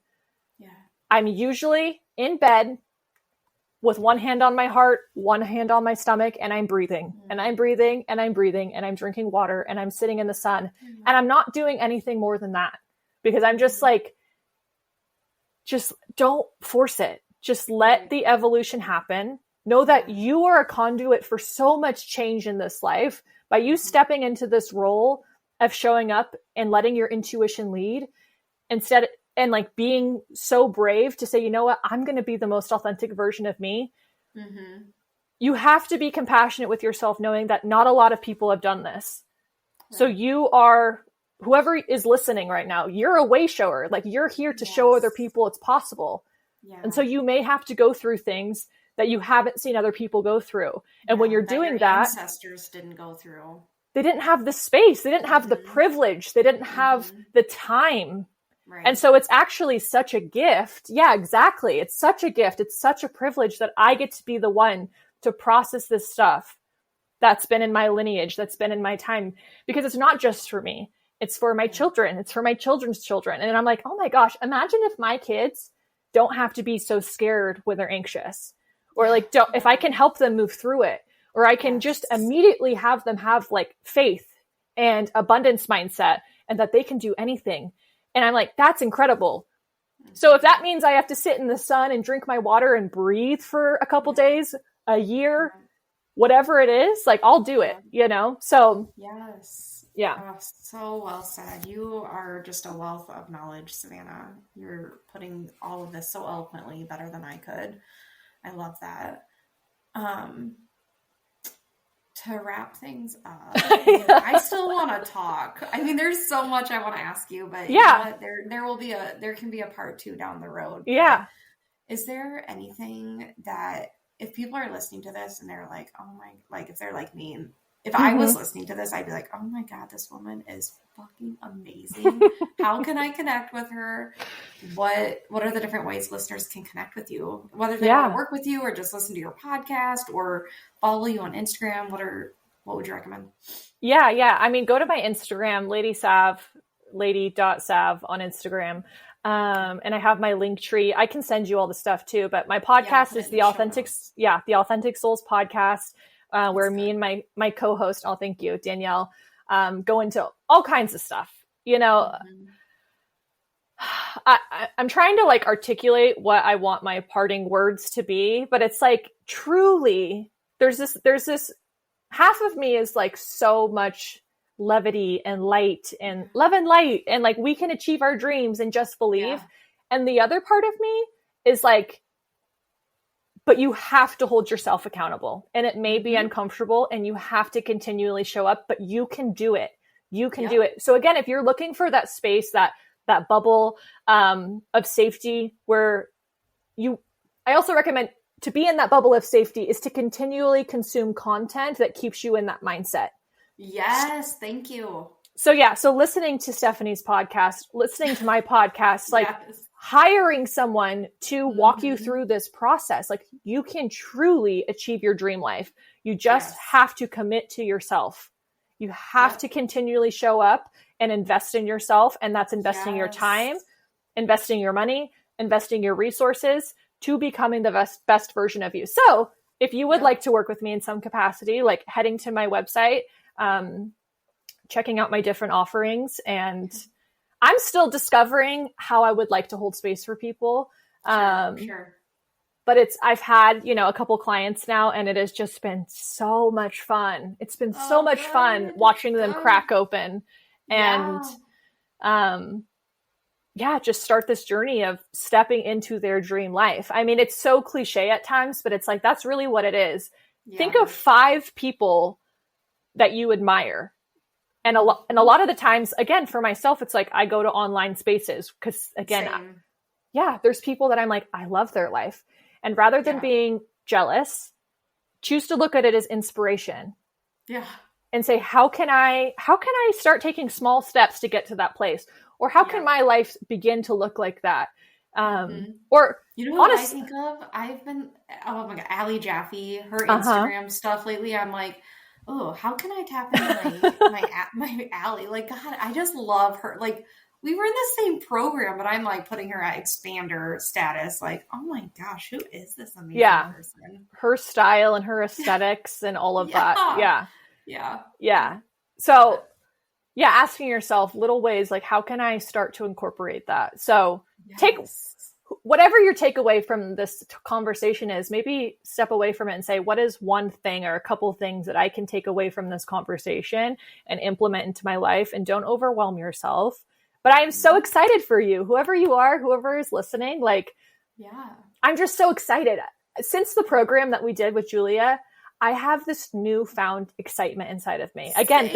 I'm usually in bed with one hand on my heart, one hand on my stomach, and I'm breathing and I'm breathing and I'm breathing and I'm drinking water and I'm sitting in the sun and I'm not doing anything more than that, because I'm just like, just don't force it. Just let the evolution happen. Know that you are a conduit for so much change in this life. By you stepping into this role, of showing up and letting your intuition lead instead, and like being so brave to say, you know what, I'm going to be the most authentic version of me. Mm-hmm. You have to be compassionate with yourself, knowing that not a lot of people have done this. Right. So you are, whoever is listening right now, you're a way shower. Like you're here to show other people it's possible. Yeah. And so you may have to go through things that you haven't seen other people go through. And when you're doing that, ancestors didn't go through. They didn't have the space. They didn't have the privilege. They didn't have the time. Right. And so it's actually such a gift. Yeah, exactly. It's such a gift. It's such a privilege that I get to be the one to process this stuff that's been in my lineage, that's been in my time, because it's not just for me. It's for my children. It's for my children's children. And I'm like, oh my gosh, imagine if my kids don't have to be so scared when they're anxious, or like, if I can help them move through it, or I can just immediately have them have like faith and abundance mindset and that they can do anything. And I'm like, that's incredible. So if that means I have to sit in the sun and drink my water and breathe for a couple days, a year, whatever it is, like I'll do it, you know? So yes. Yeah. Oh, so well said. You are just a wealth of knowledge, Savannah. You're putting all of this so eloquently, better than I could. I love that. To wrap things up, I still want to talk. I mean, there's so much I want to ask you, but you know what? There can be a part 2 down the road. Yeah. Is there anything that, if people are listening to this and they're like, oh my, like if they're like me, and if I was listening to this, I'd be like, oh my God, this woman is fucking amazing. How can I connect with her? What are the different ways listeners can connect with you? Whether they want to work with you or just listen to your podcast or follow you on Instagram, what would you recommend? Yeah. I mean, go to my Instagram, lady.sav on Instagram. And I have my link tree. I can send you all the stuff too, but my podcast is the Authentic Souls podcast, where me and my co-host, thank you, Danielle, go into all kinds of stuff, you know. I'm trying to like articulate what I want my parting words to be, but it's like, truly, there's this half of me is like so much levity and light and love and light, and like we can achieve our dreams and just believe. And the other part of me is like, but you have to hold yourself accountable, and it may be uncomfortable, and you have to continually show up, but you can do it. You can do it. So again, if you're looking for that space, that bubble of safety where I also recommend to be in that bubble of safety is to continually consume content that keeps you in that mindset. Yes. Thank you. So listening to Stephanie's podcast, listening to my podcast, like hiring someone to walk you through this process, like you can truly achieve your dream life. You just have to commit to yourself. You have to continually show up and invest in yourself. And that's investing your time, investing your money, investing your resources to becoming the best version of you. So if you would like to work with me in some capacity, like heading to my website, checking out my different offerings, and I'm still discovering how I would like to hold space for people. Sure. But I've had, a couple clients now, and it has just been so much fun. It's been so much fun watching them crack open and, just start this journey of stepping into their dream life. I mean, it's so cliche at times, but it's like, that's really what it is. Yeah. Think of 5 people that you admire. And a lot of the times, again, for myself, it's like, I go to online spaces because again, there's people that I'm like, I love their life. And rather than being jealous, choose to look at it as inspiration. Yeah. And say, how can I start taking small steps to get to that place? Or how can my life begin to look like that? Or what I think of? I've been, oh my God, Allie Jaffe, her Instagram stuff lately. I'm like, oh, how can I tap into my Allie? Like, God, I just love her. Like, we were in the same program, but I'm like putting her at expander status. Like, oh my gosh, who is this amazing person? Her style and her aesthetics and all of that. Yeah. So, asking yourself little ways, like, how can I start to incorporate that? So take whatever your takeaway from this conversation is, maybe step away from it and say, what is one thing or a couple things that I can take away from this conversation and implement into my life? And don't overwhelm yourself. But I am so excited for you, whoever you are, whoever is listening. Like, yeah, I'm just so excited. Since the program that we did with Julia, I have this newfound excitement inside of me. Again,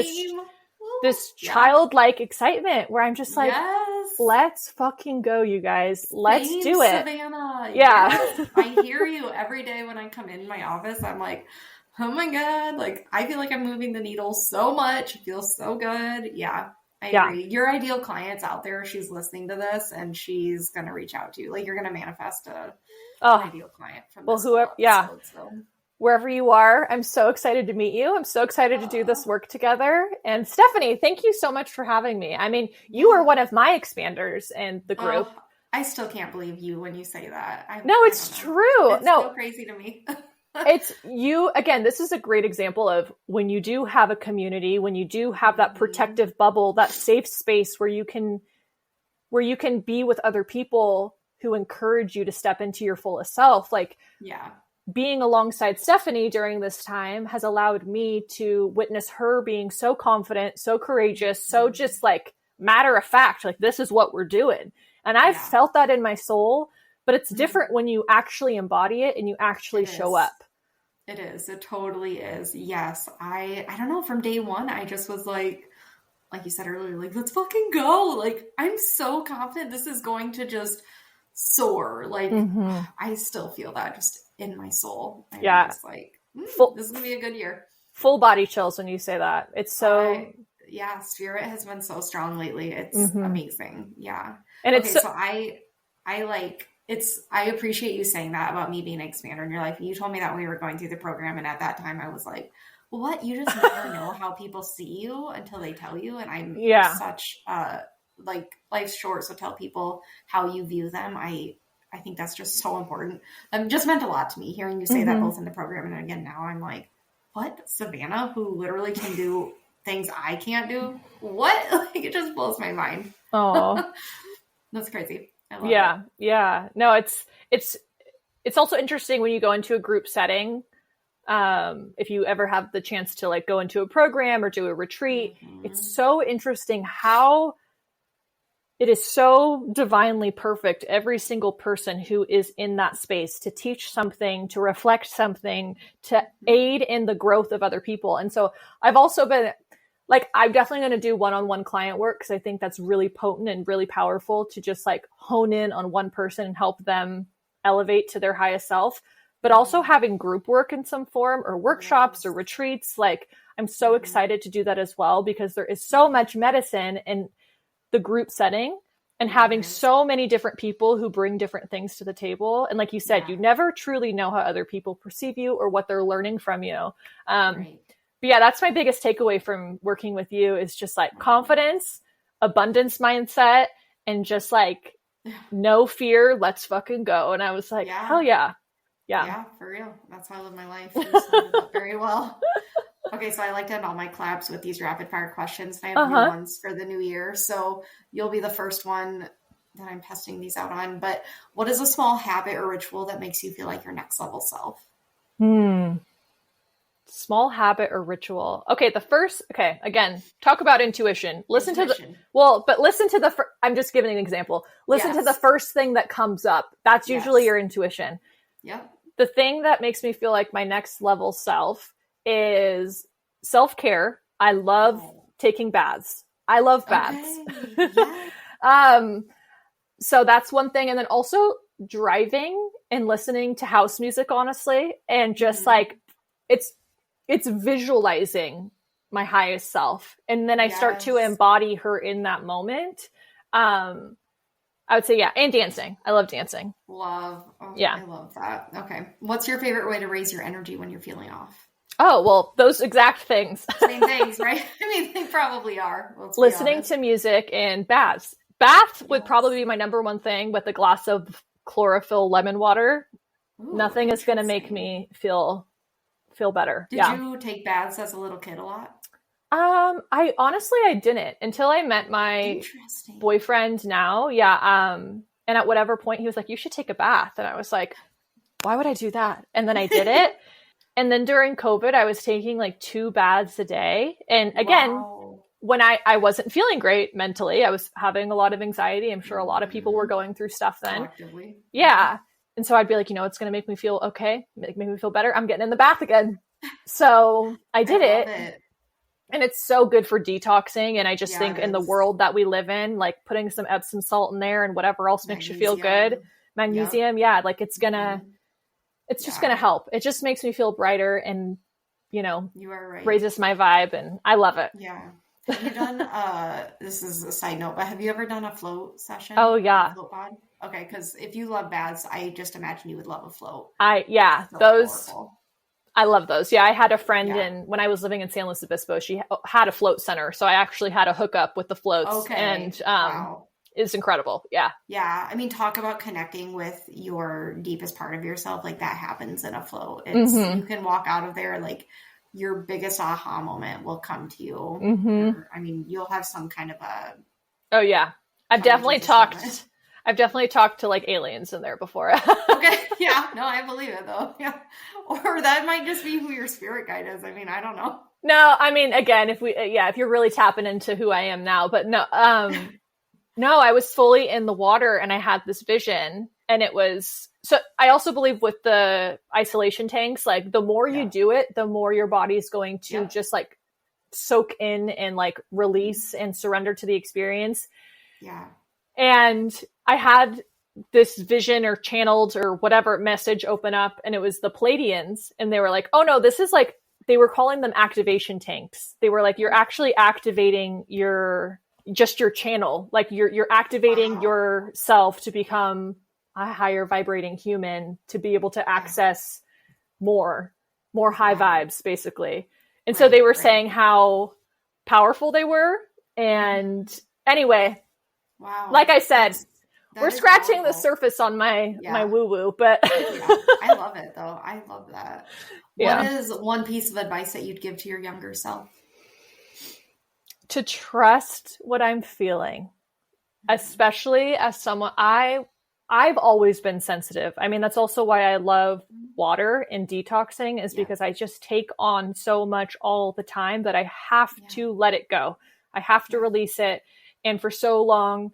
this childlike excitement where I'm just like, let's fucking go, you guys. Let's do it. Savannah. Yeah. Yes. I hear you every day when I come in my office. I'm like, oh my God. Like, I feel like I'm moving the needle so much. It feels so good. Yeah. I agree. Your ideal client's out there. She's listening to this and she's going to reach out to you. Like, you're going to manifest an ideal client from this episode, so. Wherever you are, I'm so excited to meet you. I'm so excited to do this work together. And Stephanie, thank you so much for having me. I mean, you are one of my expanders in the group. I still can't believe you when you say that. It's true. It's so crazy to me. It's you, again, this is a great example of when you do have a community, when you do have that protective bubble, that safe space where you can be with other people who encourage you to step into your fullest self. Like, being alongside Stephanie during this time has allowed me to witness her being so confident, so courageous, so just like matter of fact, like this is what we're doing. And I've felt that in my soul, but it's different when you actually embody it and you actually show up. It is. It totally is. Yes. I don't know. From day one, I just was like you said earlier, like, let's fucking go. Like, I'm so confident this is going to just soar. Like, I still feel that just in my soul. I'm just like, this is going to be a good year. Full body chills when you say that. It's so... spirit has been so strong lately. It's amazing. Yeah. And it's so I appreciate you saying that about me being an expander in your life. You told me that when we were going through the program, and at that time I was like, well, what? You just never know how people see you until they tell you. And I'm such like, life's short, so tell people how you view them. I think that's just so important. It just meant a lot to me hearing you say that both in the program and again now. I'm like, what? Savannah, who literally can do things I can't do? What? Like, it just blows my mind. Oh, that's crazy. I love it. Yeah. No, it's also interesting when you go into a group setting. If you ever have the chance to like go into a program or do a retreat, it's so interesting how it is so divinely perfect. Every single person who is in that space to teach something, to reflect something, to aid in the growth of other people. And so I've also been like, I'm definitely going to do one-on-one client work because I think that's really potent and really powerful to just like hone in on one person and help them elevate to their highest self. But also having group work in some form or workshops or retreats. Like, I'm so excited to do that as well because there is so much medicine in the group setting and having so many different people who bring different things to the table. And like you said, you never truly know how other people perceive you or what they're learning from you. But yeah, that's my biggest takeaway from working with you is just like confidence, abundance mindset, and just like no fear. Let's fucking go. And I was like, hell yeah. Yeah, for real. That's how I live my life. You summed it up very well. Okay, so I like to end all my collabs with these rapid fire questions. And I have new ones for the new year. So you'll be the first one that I'm testing these out on. But what is a small habit or ritual that makes you feel like your next level self? Small habit or ritual. Okay, again, talk about intuition. Listen to I'm just giving an example. Listen to the first thing that comes up. That's usually your intuition. Yep. The thing that makes me feel like my next level self is self-care. I love taking baths. I love baths. So that's one thing. And then also driving and listening to house music, honestly. And just like, it's visualizing my highest self. And then I start to embody her in that moment. I would say, and dancing. I love dancing. I love that. Okay. What's your favorite way to raise your energy when you're feeling off? Oh, well, those exact things. Same things, right? I mean, they probably are. Listening to music and baths. Bath would probably be my number one thing with a glass of chlorophyll lemon water. Ooh, nothing is going to make me feel better. Did you take baths as a little kid a lot? I honestly didn't until I met my boyfriend now. And at whatever point he was like, you should take a bath. And I was like, why would I do that? And then I did it. And then during COVID, I was taking like 2 baths a day. And again, when I wasn't feeling great mentally, I was having a lot of anxiety. I'm sure a lot of people were going through stuff then. Yeah. And so I'd be like, it's going to make me feel okay, make me feel better. I'm getting in the bath again. So I did it. And it's so good for detoxing. And I just think in the world that we live in, like putting some Epsom salt in there and whatever else makes you feel good. Magnesium. Yeah. Like it's just going to help. It just makes me feel brighter and, you are right. Raises my vibe and I love it. Yeah. Have you done, this is a side note, but have you ever done a float session? Oh yeah. Float pod? Okay. Cause if you love baths, I just imagine you would love a float. Those, I love those. Yeah. I had a friend when I was living in San Luis Obispo, she had a float center. So I actually had a hookup with the floats and, it's incredible. Yeah. Yeah. I mean, talk about connecting with your deepest part of yourself. Like that happens in a float. It's, you can walk out of there, like your biggest aha moment will come to you. Or, I mean, you'll have some kind of a, oh yeah. I've definitely talked to like aliens in there before. Okay. Yeah. No, I believe it though. Yeah. Or that might just be who your spirit guide is. I mean, I don't know. No, I mean, again, if you're really tapping into who I am now, but no, no, I was fully in the water and I had this vision and it was, so I also believe with the isolation tanks, like the more you do it, the more your body is going to just like soak in and like release and surrender to the experience. Yeah. And I had this vision or channeled or whatever message open up and it was the Pleiadians and they were like, oh no, this is like, they were calling them activation tanks. They were like, you're actually activating your channel. Like you're activating yourself to become a higher vibrating human to be able to access more high vibes basically. And so they were saying how powerful they were. And anyway, like I said, we're scratching the surface on my woo woo, but I love it though. I love that. What is one piece of advice that you'd give to your younger self? To trust what I'm feeling, especially as someone, I've always been sensitive. I mean, that's also why I love water and detoxing is because I just take on so much all the time that I have to let it go. I have to release it. And for so long,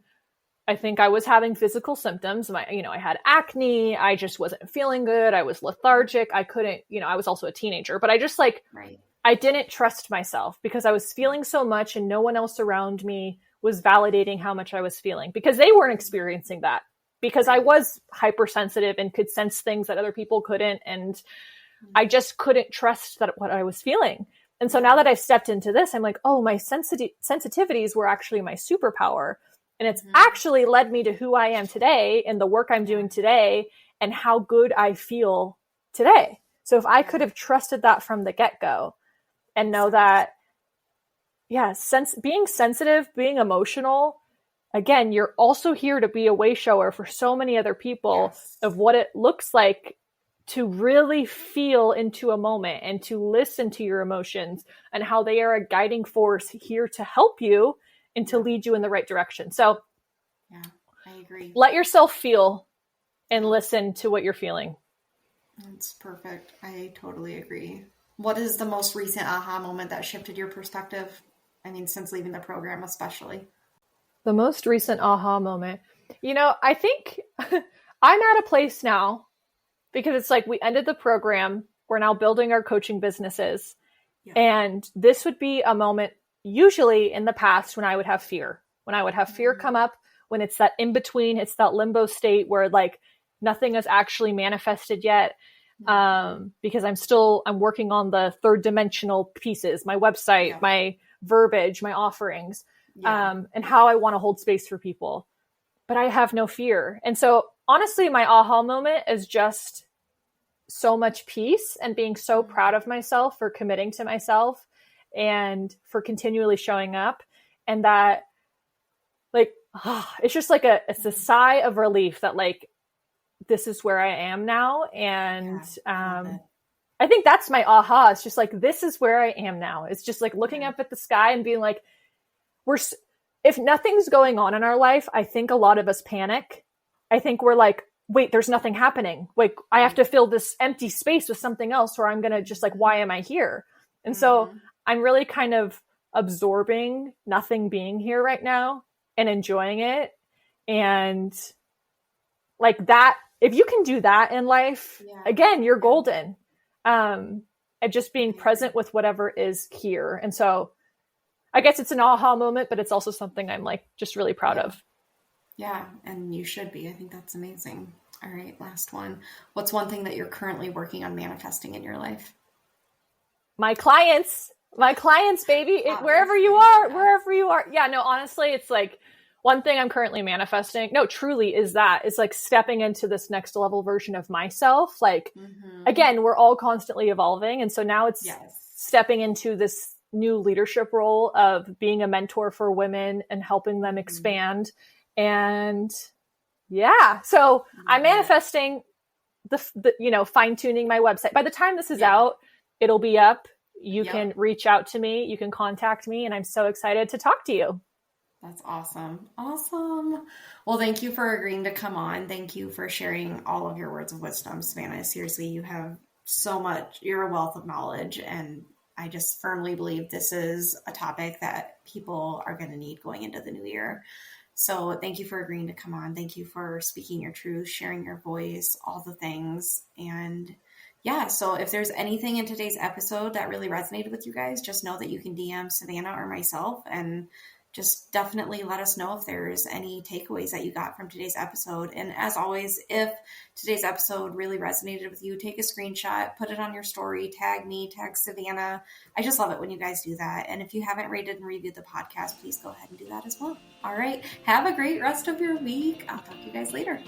I think I was having physical symptoms. I had acne. I just wasn't feeling good. I was lethargic. I couldn't, I was also a teenager, but I just I didn't trust myself because I was feeling so much and no one else around me was validating how much I was feeling because they weren't experiencing that because I was hypersensitive and could sense things that other people couldn't. And I just couldn't trust what I was feeling. And so now that I've stepped into this, I'm like, oh, my sensitivities were actually my superpower. And it's actually led me to who I am today and the work I'm doing today and how good I feel today. So if I could have trusted that from the get-go and know that, being sensitive, being emotional, again, you're also here to be a way shower for so many other people of what it looks like to really feel into a moment and to listen to your emotions and how they are a guiding force here to help you and to lead you in the right direction. So I agree. Let yourself feel and listen to what you're feeling. That's perfect. I totally agree. What is the most recent aha moment that shifted your perspective? I mean, since leaving the program, especially. The most recent aha moment. I think I'm at a place now because it's like we ended the program. We're now building our coaching businesses. Yeah. And this would be a moment usually in the past when I would have fear. When I would have fear come up, when it's that in between, it's that limbo state where like nothing is actually manifested yet. Because I'm working on the third dimensional pieces, my website, my verbiage, my offerings, and how I want to hold space for people. But I have no fear. And so honestly, my aha moment is just so much peace and being so proud of myself for committing to myself and for continually showing up. And that like, it's just like it's a sigh of relief that like, this is where I am now. And I think that's my aha. It's just like, this is where I am now. It's just like looking up at the sky and being like, if nothing's going on in our life, I think a lot of us panic I think we're like, wait, there's nothing happening. Like, I have to fill this empty space with something else, or I'm going to just like, why am I here? And so I'm really kind of absorbing nothing being here right now and enjoying it. And like that, if you can do that in life, again, you're golden. And just being present with whatever is here. And so I guess it's an aha moment, but it's also something I'm like just really proud of. Yeah. And you should be. I think that's amazing. All right. Last one. What's one thing that you're currently working on manifesting in your life? My clients, baby, wherever you are. Yeah, no, honestly, it's like one thing I'm currently manifesting. No, truly is that it's like stepping into this next level version of myself. Like, again, we're all constantly evolving. And so now it's stepping into this new leadership role of being a mentor for women and helping them expand. And so I'm manifesting the fine tuning my website. By the time this is out, it'll be up. You can reach out to me. You can contact me. And I'm so excited to talk to you. That's awesome. Awesome. Well, thank you for agreeing to come on. Thank you for sharing all of your words of wisdom, Savannah. Seriously, you have so much. You're a wealth of knowledge. And I just firmly believe this is a topic that people are going to need going into the new year. So thank you for agreeing to come on. Thank you for speaking your truth, sharing your voice, all the things. And so if there's anything in today's episode that really resonated with you guys, just know that you can DM Savannah or myself, and just definitely let us know if there's any takeaways that you got from today's episode. And as always, if today's episode really resonated with you, take a screenshot, put it on your story, tag me, tag Savannah. I just love it when you guys do that. And if you haven't rated and reviewed the podcast, please go ahead and do that as well. All right. Have a great rest of your week. I'll talk to you guys later.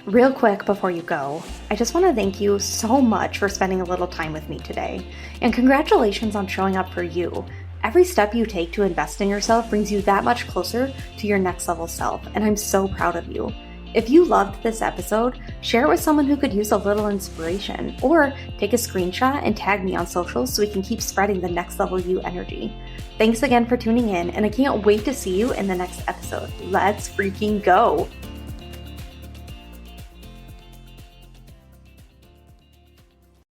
Real quick before you go, I just want to thank you so much for spending a little time with me today. And congratulations on showing up for you. Every step you take to invest in yourself brings you that much closer to your next level self, and I'm so proud of you. If you loved this episode, share it with someone who could use a little inspiration, or take a screenshot and tag me on socials so we can keep spreading the next level you energy. Thanks again for tuning in, and I can't wait to see you in the next episode. Let's freaking go!